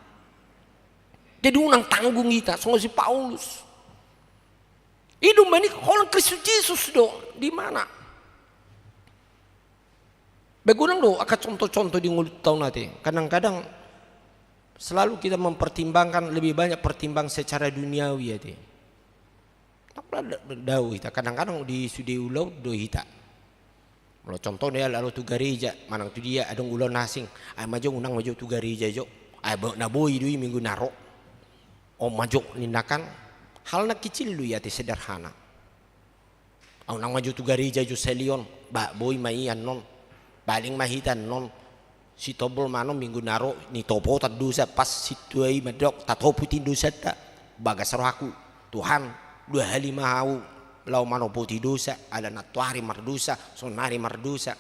jadi unang tanggung kita sungguh si Paulus hidup menik orang Kristus Yesus do di mana begunang do akan contoh-contoh di ngulut tahun nanti kadang-kadang selalu kita mempertimbangkan lebih banyak pertimbang secara duniawi ya teh dau kita kadang-kadang di sudi ulau do kita kalau contohnya lalu tu gereja manang tu dia adong ulau nasing ay majo unang majo tu gereja jo ay na boy dui minggu naro o majo nindakan hal na kecil lu ya te sederhana unang majo tu gereja jo selion ba boy maian non baling mahitan non si tobol mano minggu naro ni topo tad dosa pas situai medok tatopu tin dosa ta bagas rohaku Tuhan 2 hari mau lau mano poti dosa ada natuari mardosa sonari mardosa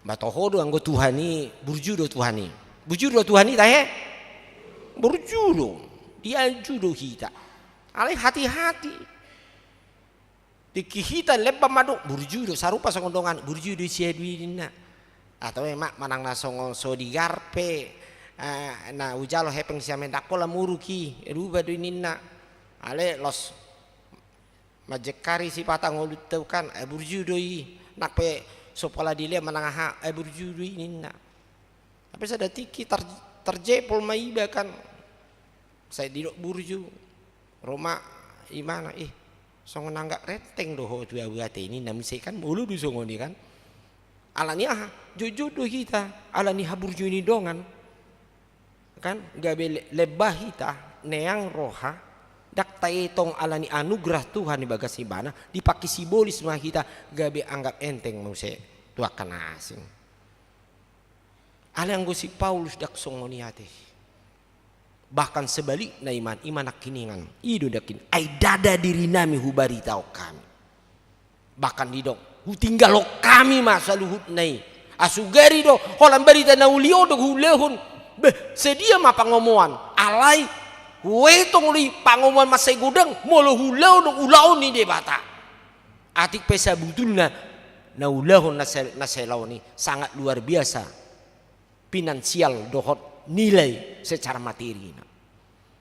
batohodo anggo Tuhani burjudo Tuhani tahe burjudo dia judo kita alai hati-hati dikihitan lebam madu burjudo sarupa songondongan burjudo siaduina atau emak manang nasongon so digarpe na ujalo hepeng siamen dakola muruki ruba duinina ale los majekari si patang ngulut tau kan burjudoi nak pe sopala dile manangaha burjudoi ninna tapi sada tiki terjepol maiba kan saya didok burju Roma imana songo nanggak reteng doho tu abate ini nami kan mulu du songo ni kan alani jujur do kita alani haburju ini dongan kan gabe lebah kita neang roha dak taitong alani anugerah Tuhan di bagas ibana dipakai simbolis mah kita gabe anggap enteng mause tuakan asing ala anggo si Paulus dak songoni hati Bahkan sebalik na iman nak kiningan ido dakin ai dada diri nami hubari tau kami. Bahkan didok tinggal kami masa luhut nai asugari do holan berita na ulio do hulehun sedia ma pangomoan alai wetong li pangomoan masai gudang molo hulau do ulau ni debata atik pesa butulna na ulahun na selau ni sangat luar biasa finansial dohot nilai secara materi.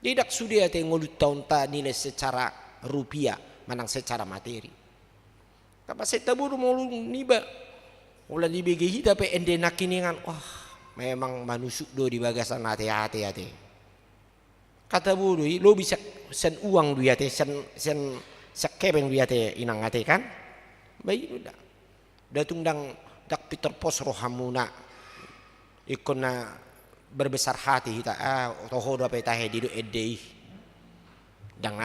Tidak sudah te ngolut tahun ta nilai secara rupiah manang secara materi. Kapasita buru mau niba ulah di BGI tapi ende nakiningan wah memang manusuk do di bagasan hati-hati. Kata buru lo bisa sen uang du yate sen sekeben du yate inang hati kan. Baik udah. Datung dang dak Peter Pos rohamuna ikona berbesar hati kita toho do petahe dido edei dang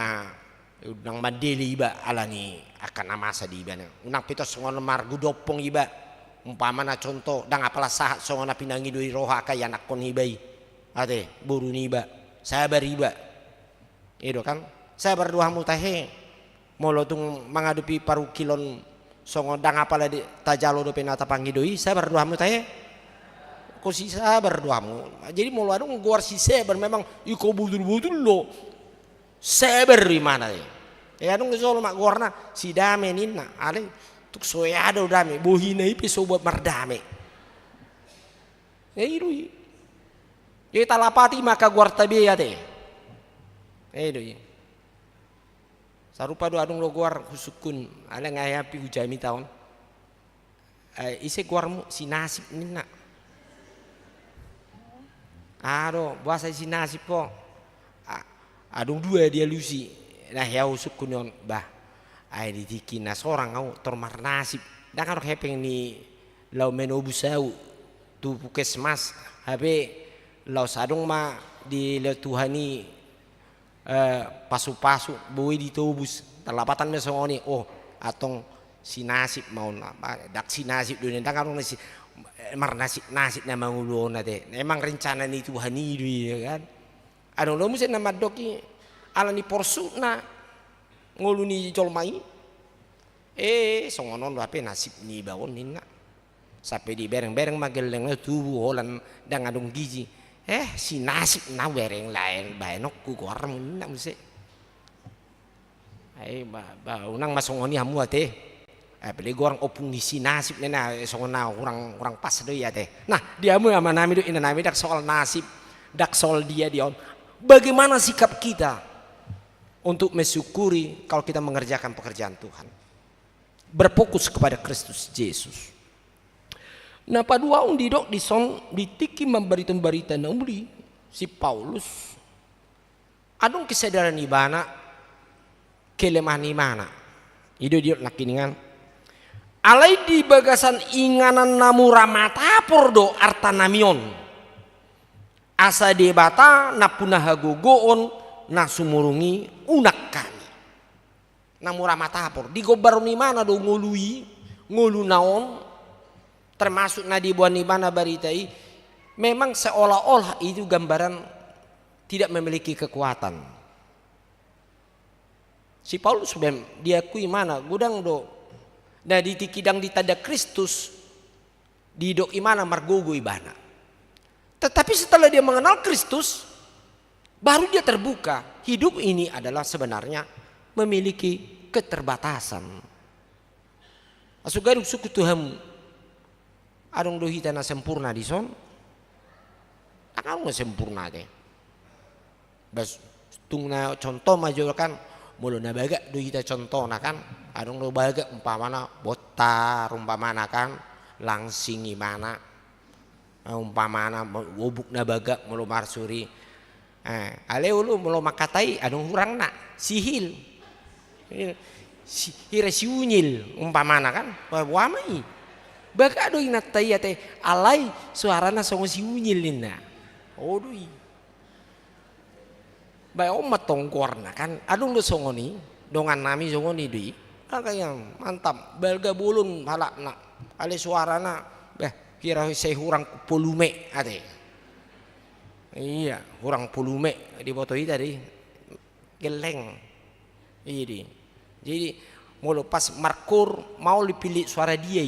mandeli iba alani akan amasa di iba unang pito songon margu dopong iba umpamana contoh dang apalah sahat songon pinangi doi roha kaya nakon ibai ate buru ni iba sabar iba itu kan sabar dua mutahe molo tung mengadupi paru kilon songon dang apalah di tajalo do penata pangidoi sabar dua mutahe kau si sabar doamu. Jadi mau lalu nguar si sabar memang iko butul lo sabar di mana ya? Ya dong solo mak guarna si dame nina ale tuk soyado dame bohina ipi sobat mardame. Ya itu. Ya talapati maka guar tabi ya teh. Itu. Sarupa do adung lo guar kusukun ale ngayapi ujami tahun. Ise guarmu si nasib nina. Ado bahasa si nasib po adung dua dia lusi nah ya usuk kunyon bah ai ditikin na sorang au tormar nasib dah kan hepeng ni lau menobusau tu puskesmas habe lau sadung ma di lau tuhani pasu-pasu boi ditobus terlapatan mesongoni oh atong si nasib mau dak si nasib dunia dah kan si mar nasib na mangulon nate emang rencana ni Tuhan itu ya kan adong lo musen nama doki ala ni porsuna ngulu ni jolmai songonon apa nasib ni bawon nina sampai di bereng-bereng mageleng tubuh holan dang adong gizi si nasib na bereng lain baenok ku gorem nina muse ba unang masongoni hamu ate beli orang opung ngisi nasib nena songona orang pas do ya teh. Nah dia mu ama nami do ina nami dak soal nasib dak soal dia bagaimana sikap kita untuk mensyukuri kalau kita mengerjakan pekerjaan Tuhan berfokus kepada Kristus Yesus. Nah pada waung didok ditiki memberita nauli si Paulus adung kesadaran ibana kelemahan imana ido dia nakiningan alai di bagasan inganan namu ramatapor do artanamion asa debata napuna hagogoon na sumurungi unak kami namu ramatapor di gobar ni mana do ngulu naon termasuk na dibuan ni mana baritai memang seolah-olah itu gambaran tidak memiliki kekuatan. Si Paulus sudah diakui mana gudang do nah di tikidang ditanda Kristus di dok imana margogo ibana. Tetapi setelah dia mengenal Kristus baru dia terbuka hidup ini adalah sebenarnya memiliki keterbatasan. Asugaruk suku Tuhan adong dohi tanah sempurna di son tak nggak sempurna deh. Bas tungna contoh maju kan mulu nabaga do kita contoh nah kan adong do baga umpamana botar umpamana kan langsing imana umpamana wobuk nabaga mulu marsuri ale ulu mulu makatai adong hurang nak sihil hira siunyil umpamana kan wamai baga do inatai ate alai suarana songo siunyil nina odoi bayo matongkorna kan adung do songoni dongan nami songoni dui kaya mantap belga bulun halakna ale suarana kira saya hurang polume ate Iya, kurang pulume di foto itu tadi. Geleng. Iya di. Jadi mau lepas markur mau dipilih suara dia.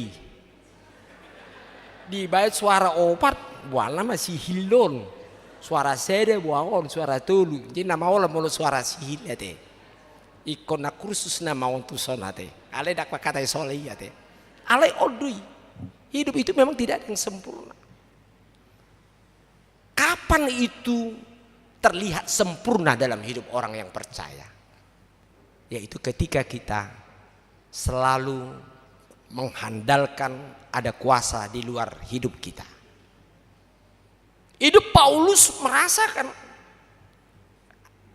Di bait suara opat, buana masih hilon. Suara sede buahon, suara tulu. Jadi nama Allah mau suara sihil ya teh. Ikon na kursus nama untuk sonate. Ale dak kata soleh ya teh. Ale odui. Hidup itu memang tidak ada yang sempurna. Kapan itu terlihat sempurna dalam hidup orang yang percaya? Yaitu ketika kita selalu mengandalkan ada kuasa di luar hidup kita. Hidup Paulus merasakan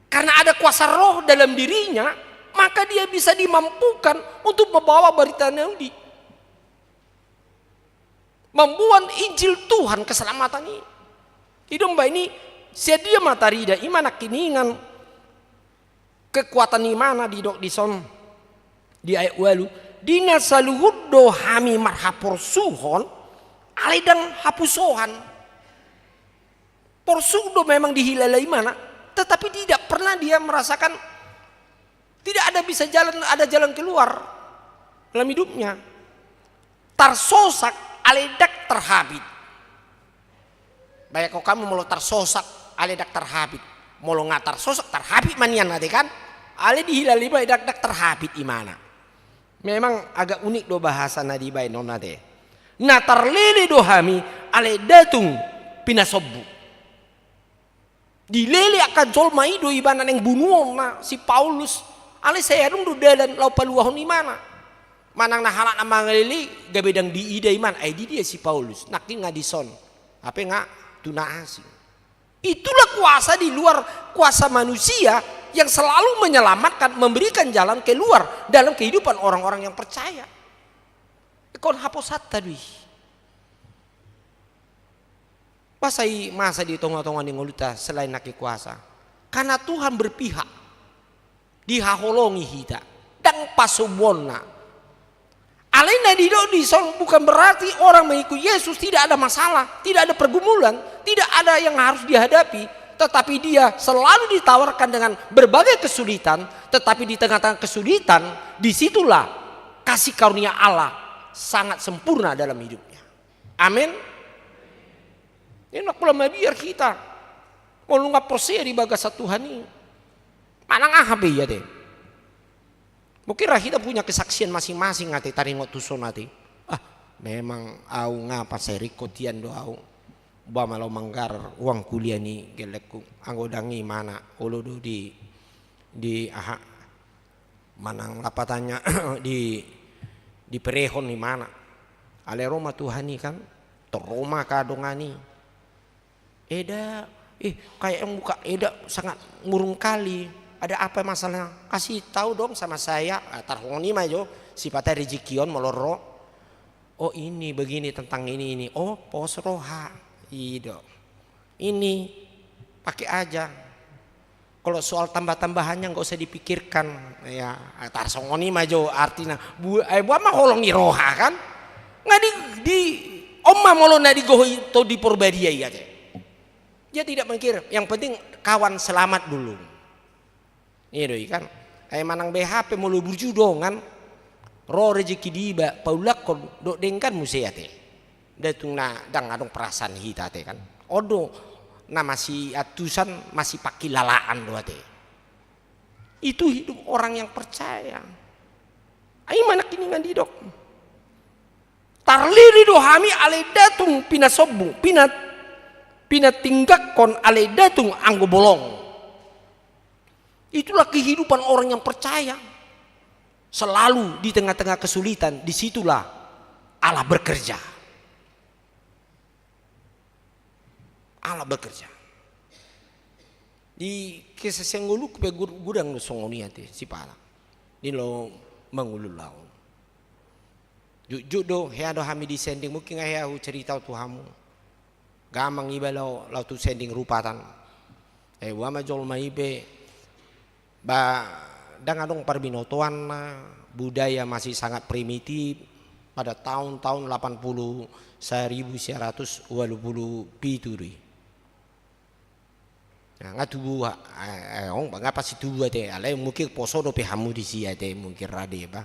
karena ada kuasa roh dalam dirinya, maka dia bisa dimampukan untuk membawa berita Yahudi, membuat Injil Tuhan keselamatan ini. Hidup mbak ini sedia materi dah imana kiningan kekuatan imana di son di ayat walu dina saluhuddo hami marhapor suhon alidang hapusohan porsudo memang dihilalai mana, tetapi tidak pernah dia merasakan tidak ada jalan keluar dalam hidupnya. Tarsosak aledak terhabit. Baik kok kamu mau tarsosak aledak terhabit, mau ngatar sosak terhabit manian nanti kan? Ale dihilali baik dak terhabit imana. Memang agak unik do bahasa nadi baik non nade. Natar lele dohami ale datung pinasobbu. Dilele akan jolma ido ibana yang bunuh na si Paulus. Ale saya dong do dalan lau paluahon imana. Manang nahalak nama ngelili gabedang di ida iman. Di dia si Paulus. Nakin ngadison. Apa nggak tuna asing. Itulah kuasa di luar kuasa manusia yang selalu menyelamatkan, memberikan jalan keluar dalam kehidupan orang-orang yang percaya. Kon haposat tadi. Pasai masa di tonga-tonga di ngoluta selain naki kuasa. Karena Tuhan berpihak. Dihaholongi hita. Dan pasubona. Alena bukan berarti orang mengikuti Yesus tidak ada masalah, tidak ada pergumulan, tidak ada yang harus dihadapi, tetapi dia selalu ditawarkan dengan berbagai kesulitan, tetapi di tengah-tengah kesulitan disitulah kasih karunia Allah sangat sempurna dalam hidupnya. Amin. Ini nak pula biar kita mau nggak percaya di bagasa Tuhan ini, mana ngahabe ya deh. Mungkin kita punya kesaksian masing-masing ngati taringot tuson nanti. Memang au ngapa saya rikotian do au. Ba malau manggar uang kuliah ni gelekku. Anggodangi mana ulu do di manang lapatannya di perehon ni mana. Ale Roma Tuhan ni kan. Teroma kadongani. Kayak yang buka sangat ngurung kali. Ada apa masalah? Kasih tahu dong sama saya. Tarhoni majo sifatnya rezekion meloro. Oh ini begini tentang ini. Oh pos roha. Ido. Ini pakai aja. Kalau soal tambah-tambahannya nggak usah dipikirkan. Ya tarsongoni majo artinya buat mah holongi roha kan? Nggak di omma molo nadi gohoi to di porbadia ya. Dia tidak mikir. Yang penting kawan selamat dulu. Iya doi kan, manang BHP mau lebur judongan, roh rezeki diba, paulak kok dok dengkan musea teh, datung na dang adong perasaan hita teh kan, odo na masih atusan masih pakai lalaan doa teh, itu hidup orang yang percaya. Ayo mana kini ngandi dok, tarlili dohami ale datung pinasobbu, pinatinggak kon ale datung anggo bolong. Itulah kehidupan orang yang percaya. Selalu di tengah-tengah kesulitan, disitulah Allah bekerja. Allah bekerja. Di kisah senggulu ke gudang songoni ate si pala. Di lo mengulul laun. Jujur do heado hami di sending mungkin ngaya cerita tuhamu. Gamang iba lau tu sending rupatan. Wama jol maibe dang adong parbinotoan budaya masih sangat primitif pada tahun-tahun 1927 Nah, ngatubu ong ngapa si tubu te alai mungkin poso do pe hamu di sia te mungkin rade ba.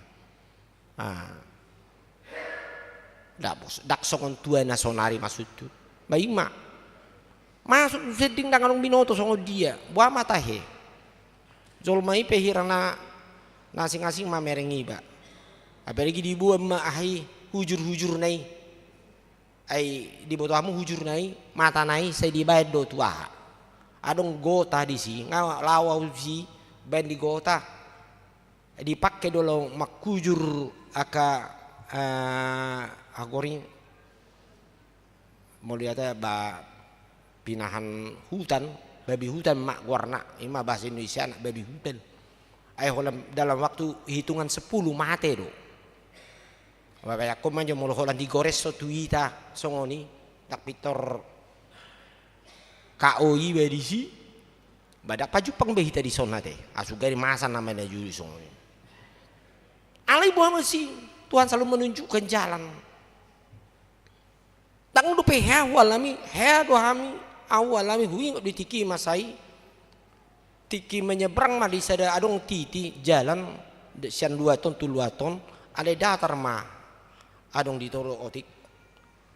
Dak songon tua nasonari masuk tu. Baima. Masuk seding dangan binoto songo dia. Buah mata he. Zolmai pe hirana nasing-asing mamerengi ba. Apalagi di buah ma ahi hujur-hujur nai. Ai di boto hamu hujur nai, mata nai saya dibayar do tua. Adong gota di si ngawa lawau si ben di gota dipakai dulu makujur aka agori mau lihat ba pinahan hutan babi hutan mak warna ima bahasa Indonesia anak babi hutan dalam waktu hitungan 10 mate do bapak aku manja mau holan digores so tuita songoni tak pitor KOI bedisi badak pajupang behita di sona teh asugari masa namanya juri songoni alai buah masih Tuhan selalu menunjukkan jalan tang do pe walami do hami awalami hui ditiki masai tiki menyeberang mah di sada adong titi jalan sian 2 ton tu 2 ton ada datar mah adong ditoro otik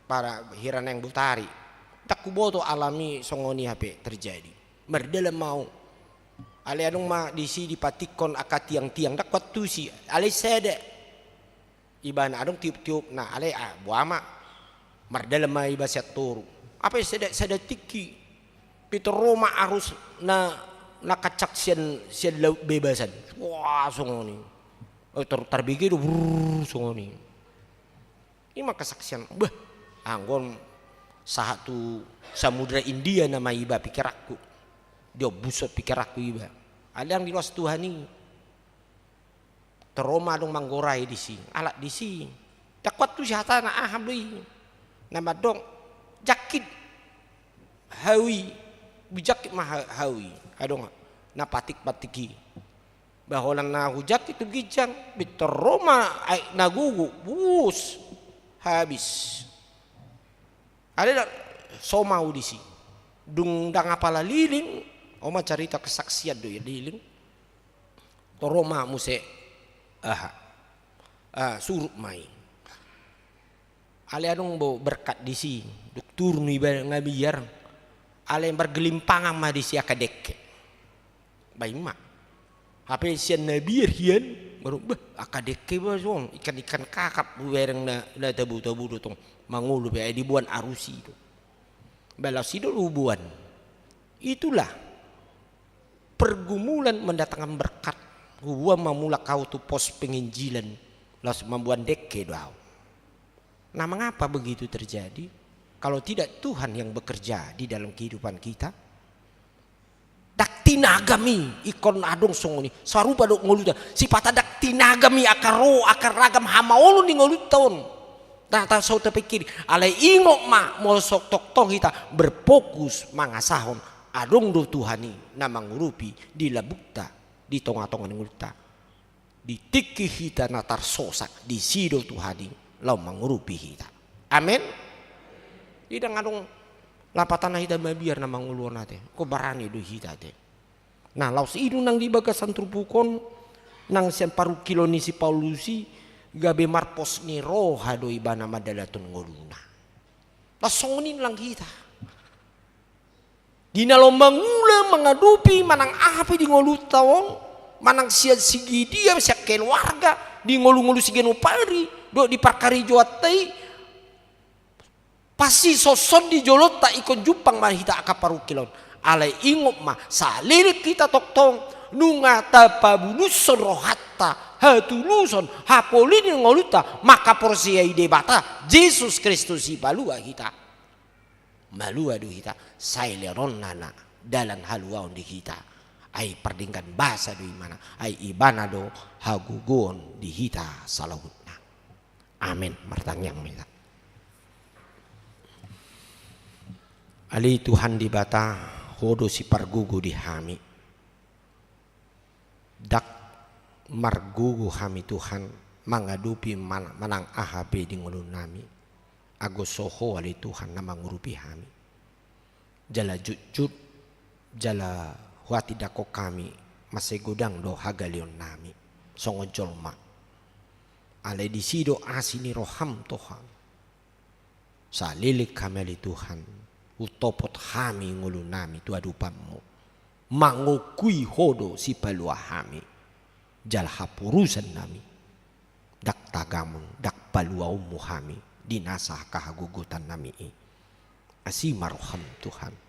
para hiran yang butari tak kuboto alami songoni HP terjadi merdalam mau ale adong ma disi dipatikon akat tiang-tiang dak waktu si ale sede iban adong tiup-tiup nah ale buama merdalam ma iba turu apa sede tiki pito Roma arus na kacak sian bebasan wah songoni terbigi do songoni ini mah kesaksian bah anggon satu samudra India nama iba pikir aku dia busot pikir aku iba ada yang di luas Tuhan ini teroma dong manggorai di sini alat di sini tak kuat tu syahata na habli nama dong jakit hawi bijakit mah hawi adong na patik-patiki baholan na hujak itu gijang biteroma nagugu bus habis ada somau di sini dung dang apala liling oma cerita kesaksian do ya liling toroma muse surup mai ale adong bo berkat di sini doktur ni ngabiar ale bergelimpangan mah di si akadek baima HP sian nabiar hian baru akadek ba song ikan-ikan kakap wereng na tabu-tabu dotong mangulu be dibuan arusi itu balas itu rubuan itulah pergumulan mendatangkan berkat gua memula kau tu pos penginjilan las membuat deke doa nah mengapa begitu terjadi kalau tidak Tuhan yang bekerja di dalam kehidupan kita dak tinagami ikon adong songoni sarupa dok ngoluta sifat dak tinagami akar ragam hamaulu di ngoluton tak sau terpikir alai ingok ma mosok tok kita berfokus mangasahon adong do Tuhani nama ngurupi di labukta di tonga-tonga ngulta di tiki hita natar sosak di sido Tuhani lau mangurupi hita amin idang adong lapatan hita mabiar nama nguluan nate ko barani do hita te nah laus idu nang di bagasan trupukon nang sian paru kilo nisi Paulusi gabe marpos ni roha do ibana madalatun ngoluna lasongin lang kita dina lomba ngula mengadupi manang apa di ngolutawong manang siad sigi dia siak keluarga di ngolu-ngolu sigeno pari do di parkari joatei pasti soson di jolot tak ikon jupang mahita akaparu kilon alai ingop mah salirik kita toktong nunga tapabunuson rohatta hatuluson hapolini ngoluta maka porsia ide bata Yesus Kristus balua kita malua do kita saileron nana dalam haluaon di kita ai perdingkan bahasa do imana ai ibana do hagugon di kita salahutna amin martangyang minta ali Tuhan di bata hodo si pargugu di hami dak margugu hami Tuhan mangadupi manang ahabe di ngulun nami ago soho ali Tuhan na mangurupi hami jala jujut jala huati dako kami masih godang do hagalion nami songo jolma ale disido asini roham Tuhan salilik kami ali Tuhan utopot hami ngulu nami tu adupamu mangukui hodo si palua hami jal hapurusan nami dak tagamun dak palua umu hami dinasah kahagugutan nami asima roham Tuhan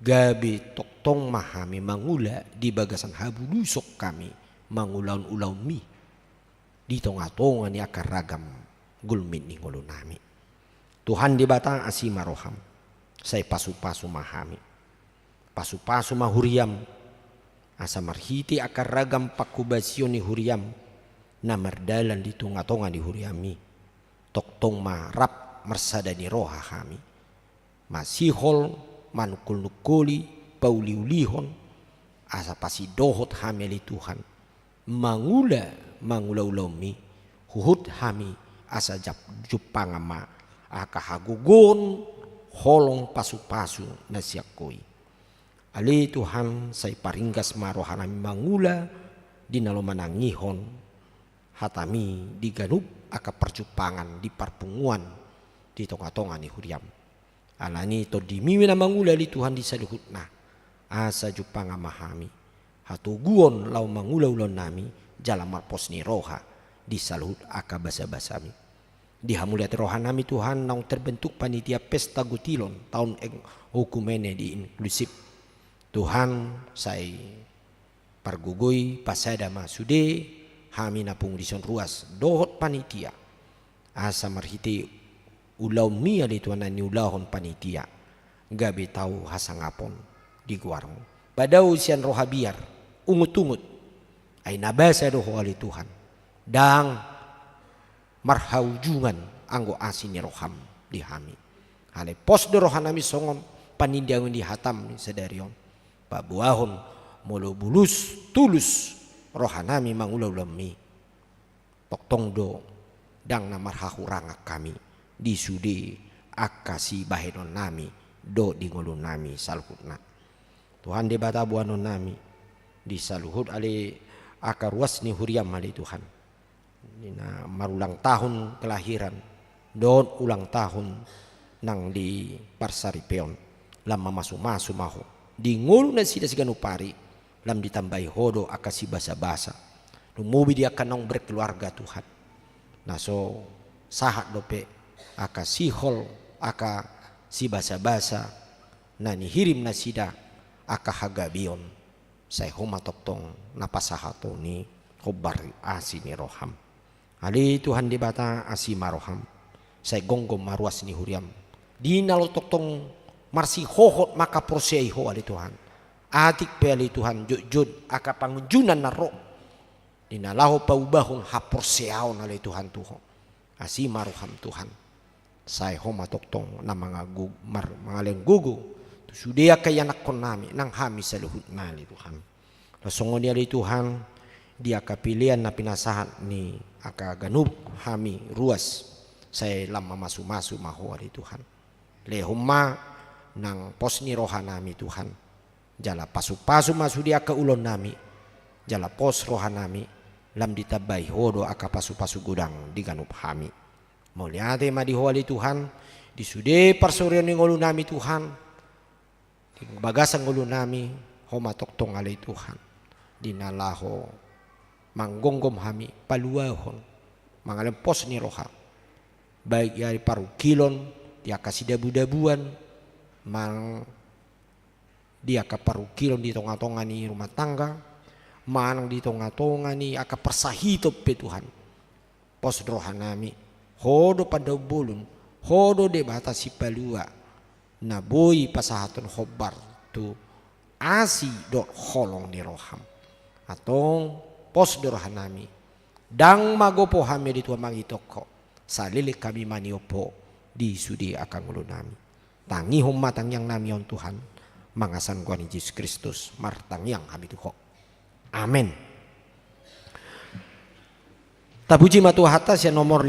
gabi toktong mahami mangula di bagasan habu lusok kami mangulaun-ulaun mi di tonga-tonga ni akar ragam gulmin ni ngulu nami Tuhan di batang asima roham saya pasu-pasu mahami pasu-pasu mahuriam asa marhiti akar ragam pakubasyon ni huriam na mardalan di tonga-tonga di huriami toktong marap mersada ni roha kami masihol manukul-nukuli pauliulihon asa pasi dohot hamili Tuhan mangula-ulomi huhut hami asa jupangama akahagugon holong pasu-pasu na siyakoi ali Tuhan say paringgas marohanami mangula dinalo manangihon hatami diganup aka perjupangan di parpunguan di tonga-tonga ni huriam alani to dimiwi na mangula li Tuhan di saluhutna asa jupanga mahami hatuguon lau mangula-ulon nami jalan marpos ni roha di saluhut aka basa-basami dihamuliat roha nami Tuhan nang terbentuk panitia pesta gutilon tahun hukumene di inklusif Tuhan say pargugui pasada masude hami napung dison ruas dohot panitia asa marhiti ulau mia di Tuhan ni ulahon panitia gabi tahu hasangapon di guarmo pada usian roha biar ungut-ungut ay nabasa doho ali Tuhan dang marhaujungan anggo asini roham di hami hale pos de rohanami songom panindiangun di hatam sedarion pabuahon molo bulus tulus rohanami mangula-ulami toktong do dang na marhahuranga kami di sudi akasi bahenon nami do di ngulun nami salhutna Tuhan di bata buanon nami di saluhut ali akaruas ni huriam ali Tuhan na marulang tahun kelahiran don ulang tahun nang di parsaripeon lam masu-masu maho di ngulu na sida siganupari lam ditambahi hodo akasi basa-basa lumubi dia kanong berkeluarga Tuhan naso sahat dope aka sihol aka si basa-basa nani hirim na sida aka hagabion say humatoktong napasahato ni hubar asini roham ali Tuhan di bata asima roham say gonggom maruas ni huriam di nalotoktong marsi hohot maka proseiho ali Tuhan atik pe ali Tuhan jud aka pangunjunan na roh dinalaho paubahon haporseaon ali Tuhan tuho asima roham Tuhan say homa toktong na mga lenggugo sudia kaya nakon nami nang hami sa luhut nali Tuhan lasongo niya li Tuhan dia kapilian na pinasahan ni aka ganup hami ruas say lam masu-masu maho ali Tuhan lehuma nang pos ni roha nami Tuhan jala pasu-pasu masu dia ke ulon nami jala pos roha nami lam ditabay hodo aka pasu-pasu gudang di ganup hami moliate madihoali Tuhan disude parsorion ni ngulu nami Tuhan di bagasan ngulu nami homa toktong alay Tuhan dinalaho manggonggom hami paluahon mangalempos ni roha baik yari parukilon dia kasih dabu-dabuan mang dia ka parukilon di tonga-tonga ni rumah tangga manang di tonga-tonga ni aka persahitop pe Tuhan pos roha nami hodo pada bulun hodo de batasi palua na boy pasahaton hobar tu asi do holong ni roham atong pos rohanami dang magopo hami di tua mangitoko salilik kami maniopo di sudi akan ulu nami tangi matang yang nami on Tuhan mangasan kuani Yesus Kristus martang yang hami tuho amin. Tabuji matu hatas ya nomor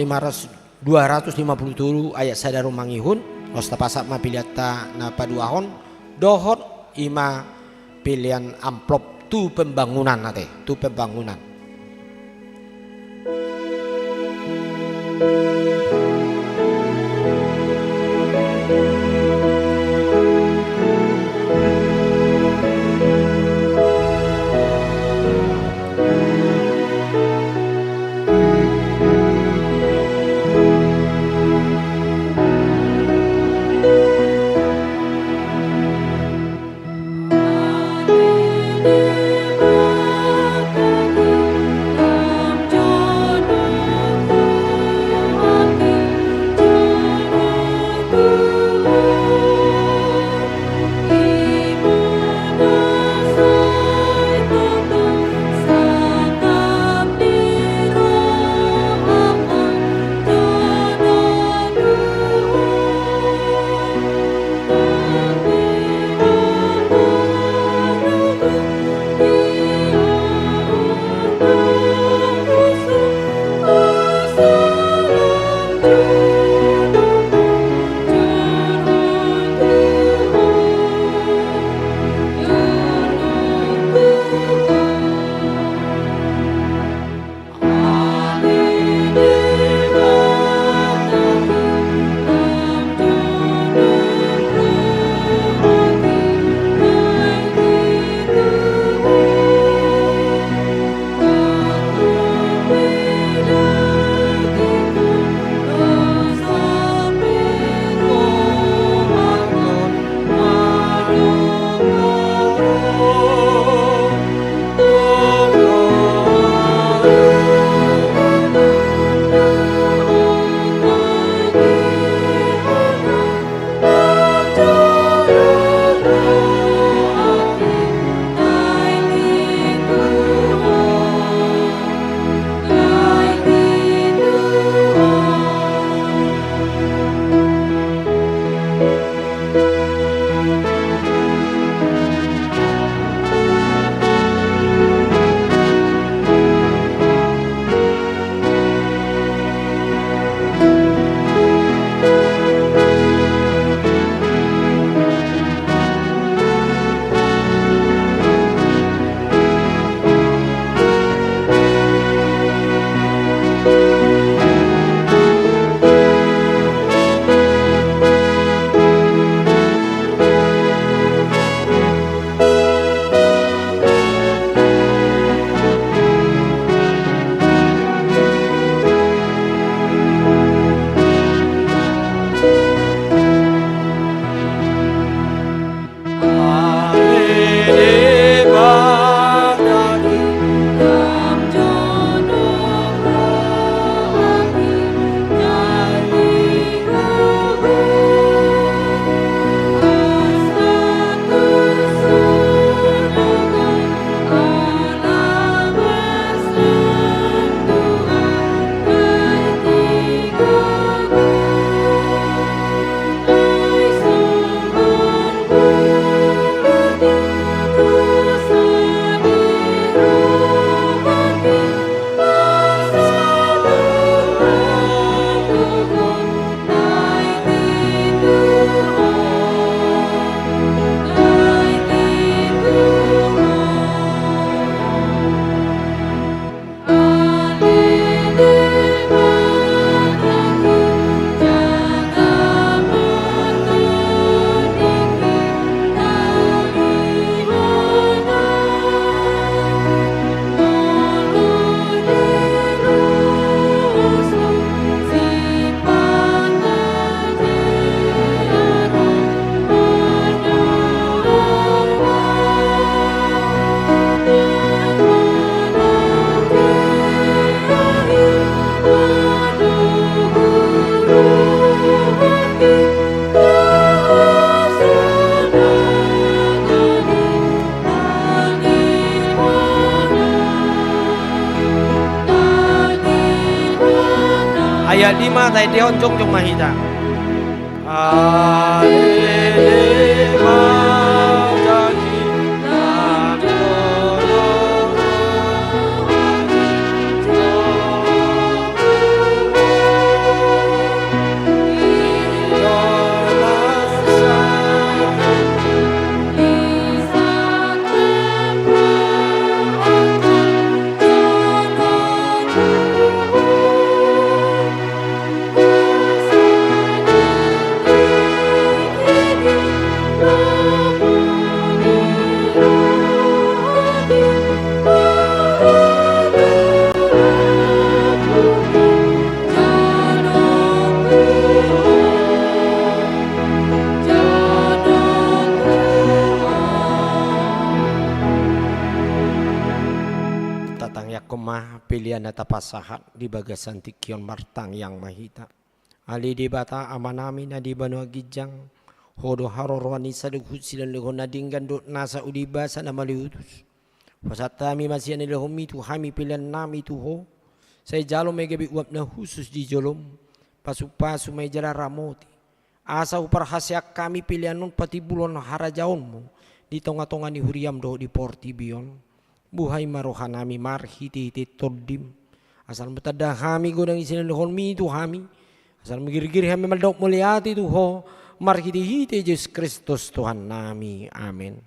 257 ayat sadaru mangihun osta pasak mapiliata na paduahon dohot ima pilihan amplop tu pembangunan nate, tu pembangunan. ayat 5 tay dihon jong jong mahita. pilihan tapasahat di bagasan tikion martang yang mahita. Ali di bata amanami na di Banua Gijang. Hodo harorwani saduhut silan lehon nadinggan dot nasa udibasa na maliutus. Pasatami masih ni lehon mitu hami pilihan nami tuho. Saya jalo may gabi uap na khusus di jolom. Pasu-pasu may jala ramoti. Asa uparhasyak kami pilihan nun pati bulon harajaon mo. Di tonga-tonga ni huriam do di portibion. Buhay marohanami marhiti-hiti todim. Asal matadah kami godang isinan lehon mi tu kami. Asal magirigir kami maldok muliati tu ho. Marhiti-hiti Yesus Kristus Tuhan nami. Amin.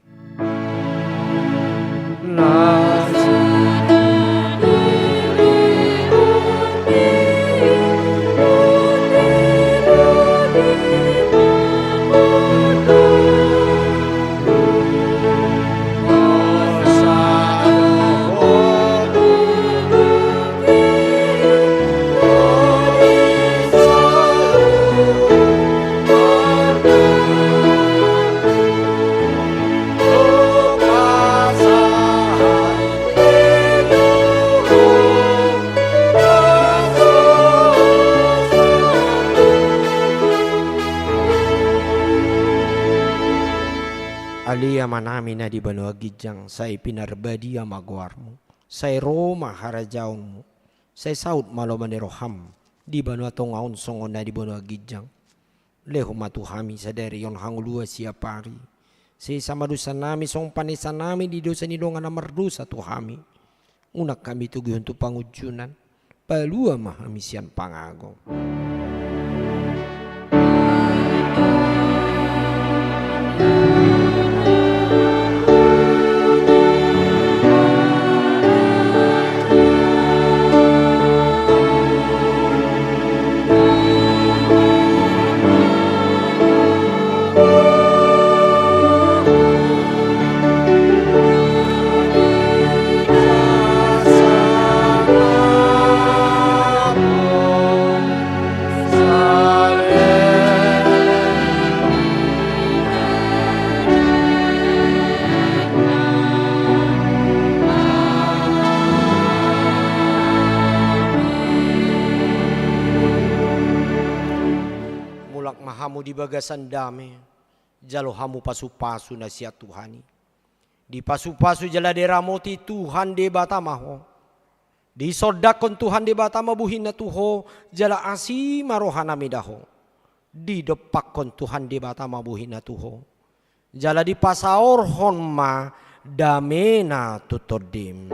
Alia manami na di Banua Gijang, say pinarbadi amagwarmo, say Roma harajaonmu, say saud malomaniroham, di Banua Tongaon songon na di Banua Gijang. Leho matuhami sa derion hangulua siapari, say samadusan nami song panisan nami di dosa nilongan na mardusa tuhami. Unak kami tugi untuk pangujunan, palua mahami siyan pangagong. Hamu di bagasan dame, jalo hamu pasu-pasu na siya Tuhani. Di pasu-pasu jala deramoti Tuhan de batamaho. Di sodakon Tuhan de batamabuhin na tuho, jala asi marohana midaho. Di depakon Tuhan de batamabuhin na tuho. Jala di pasaorhon ma damena tutodim.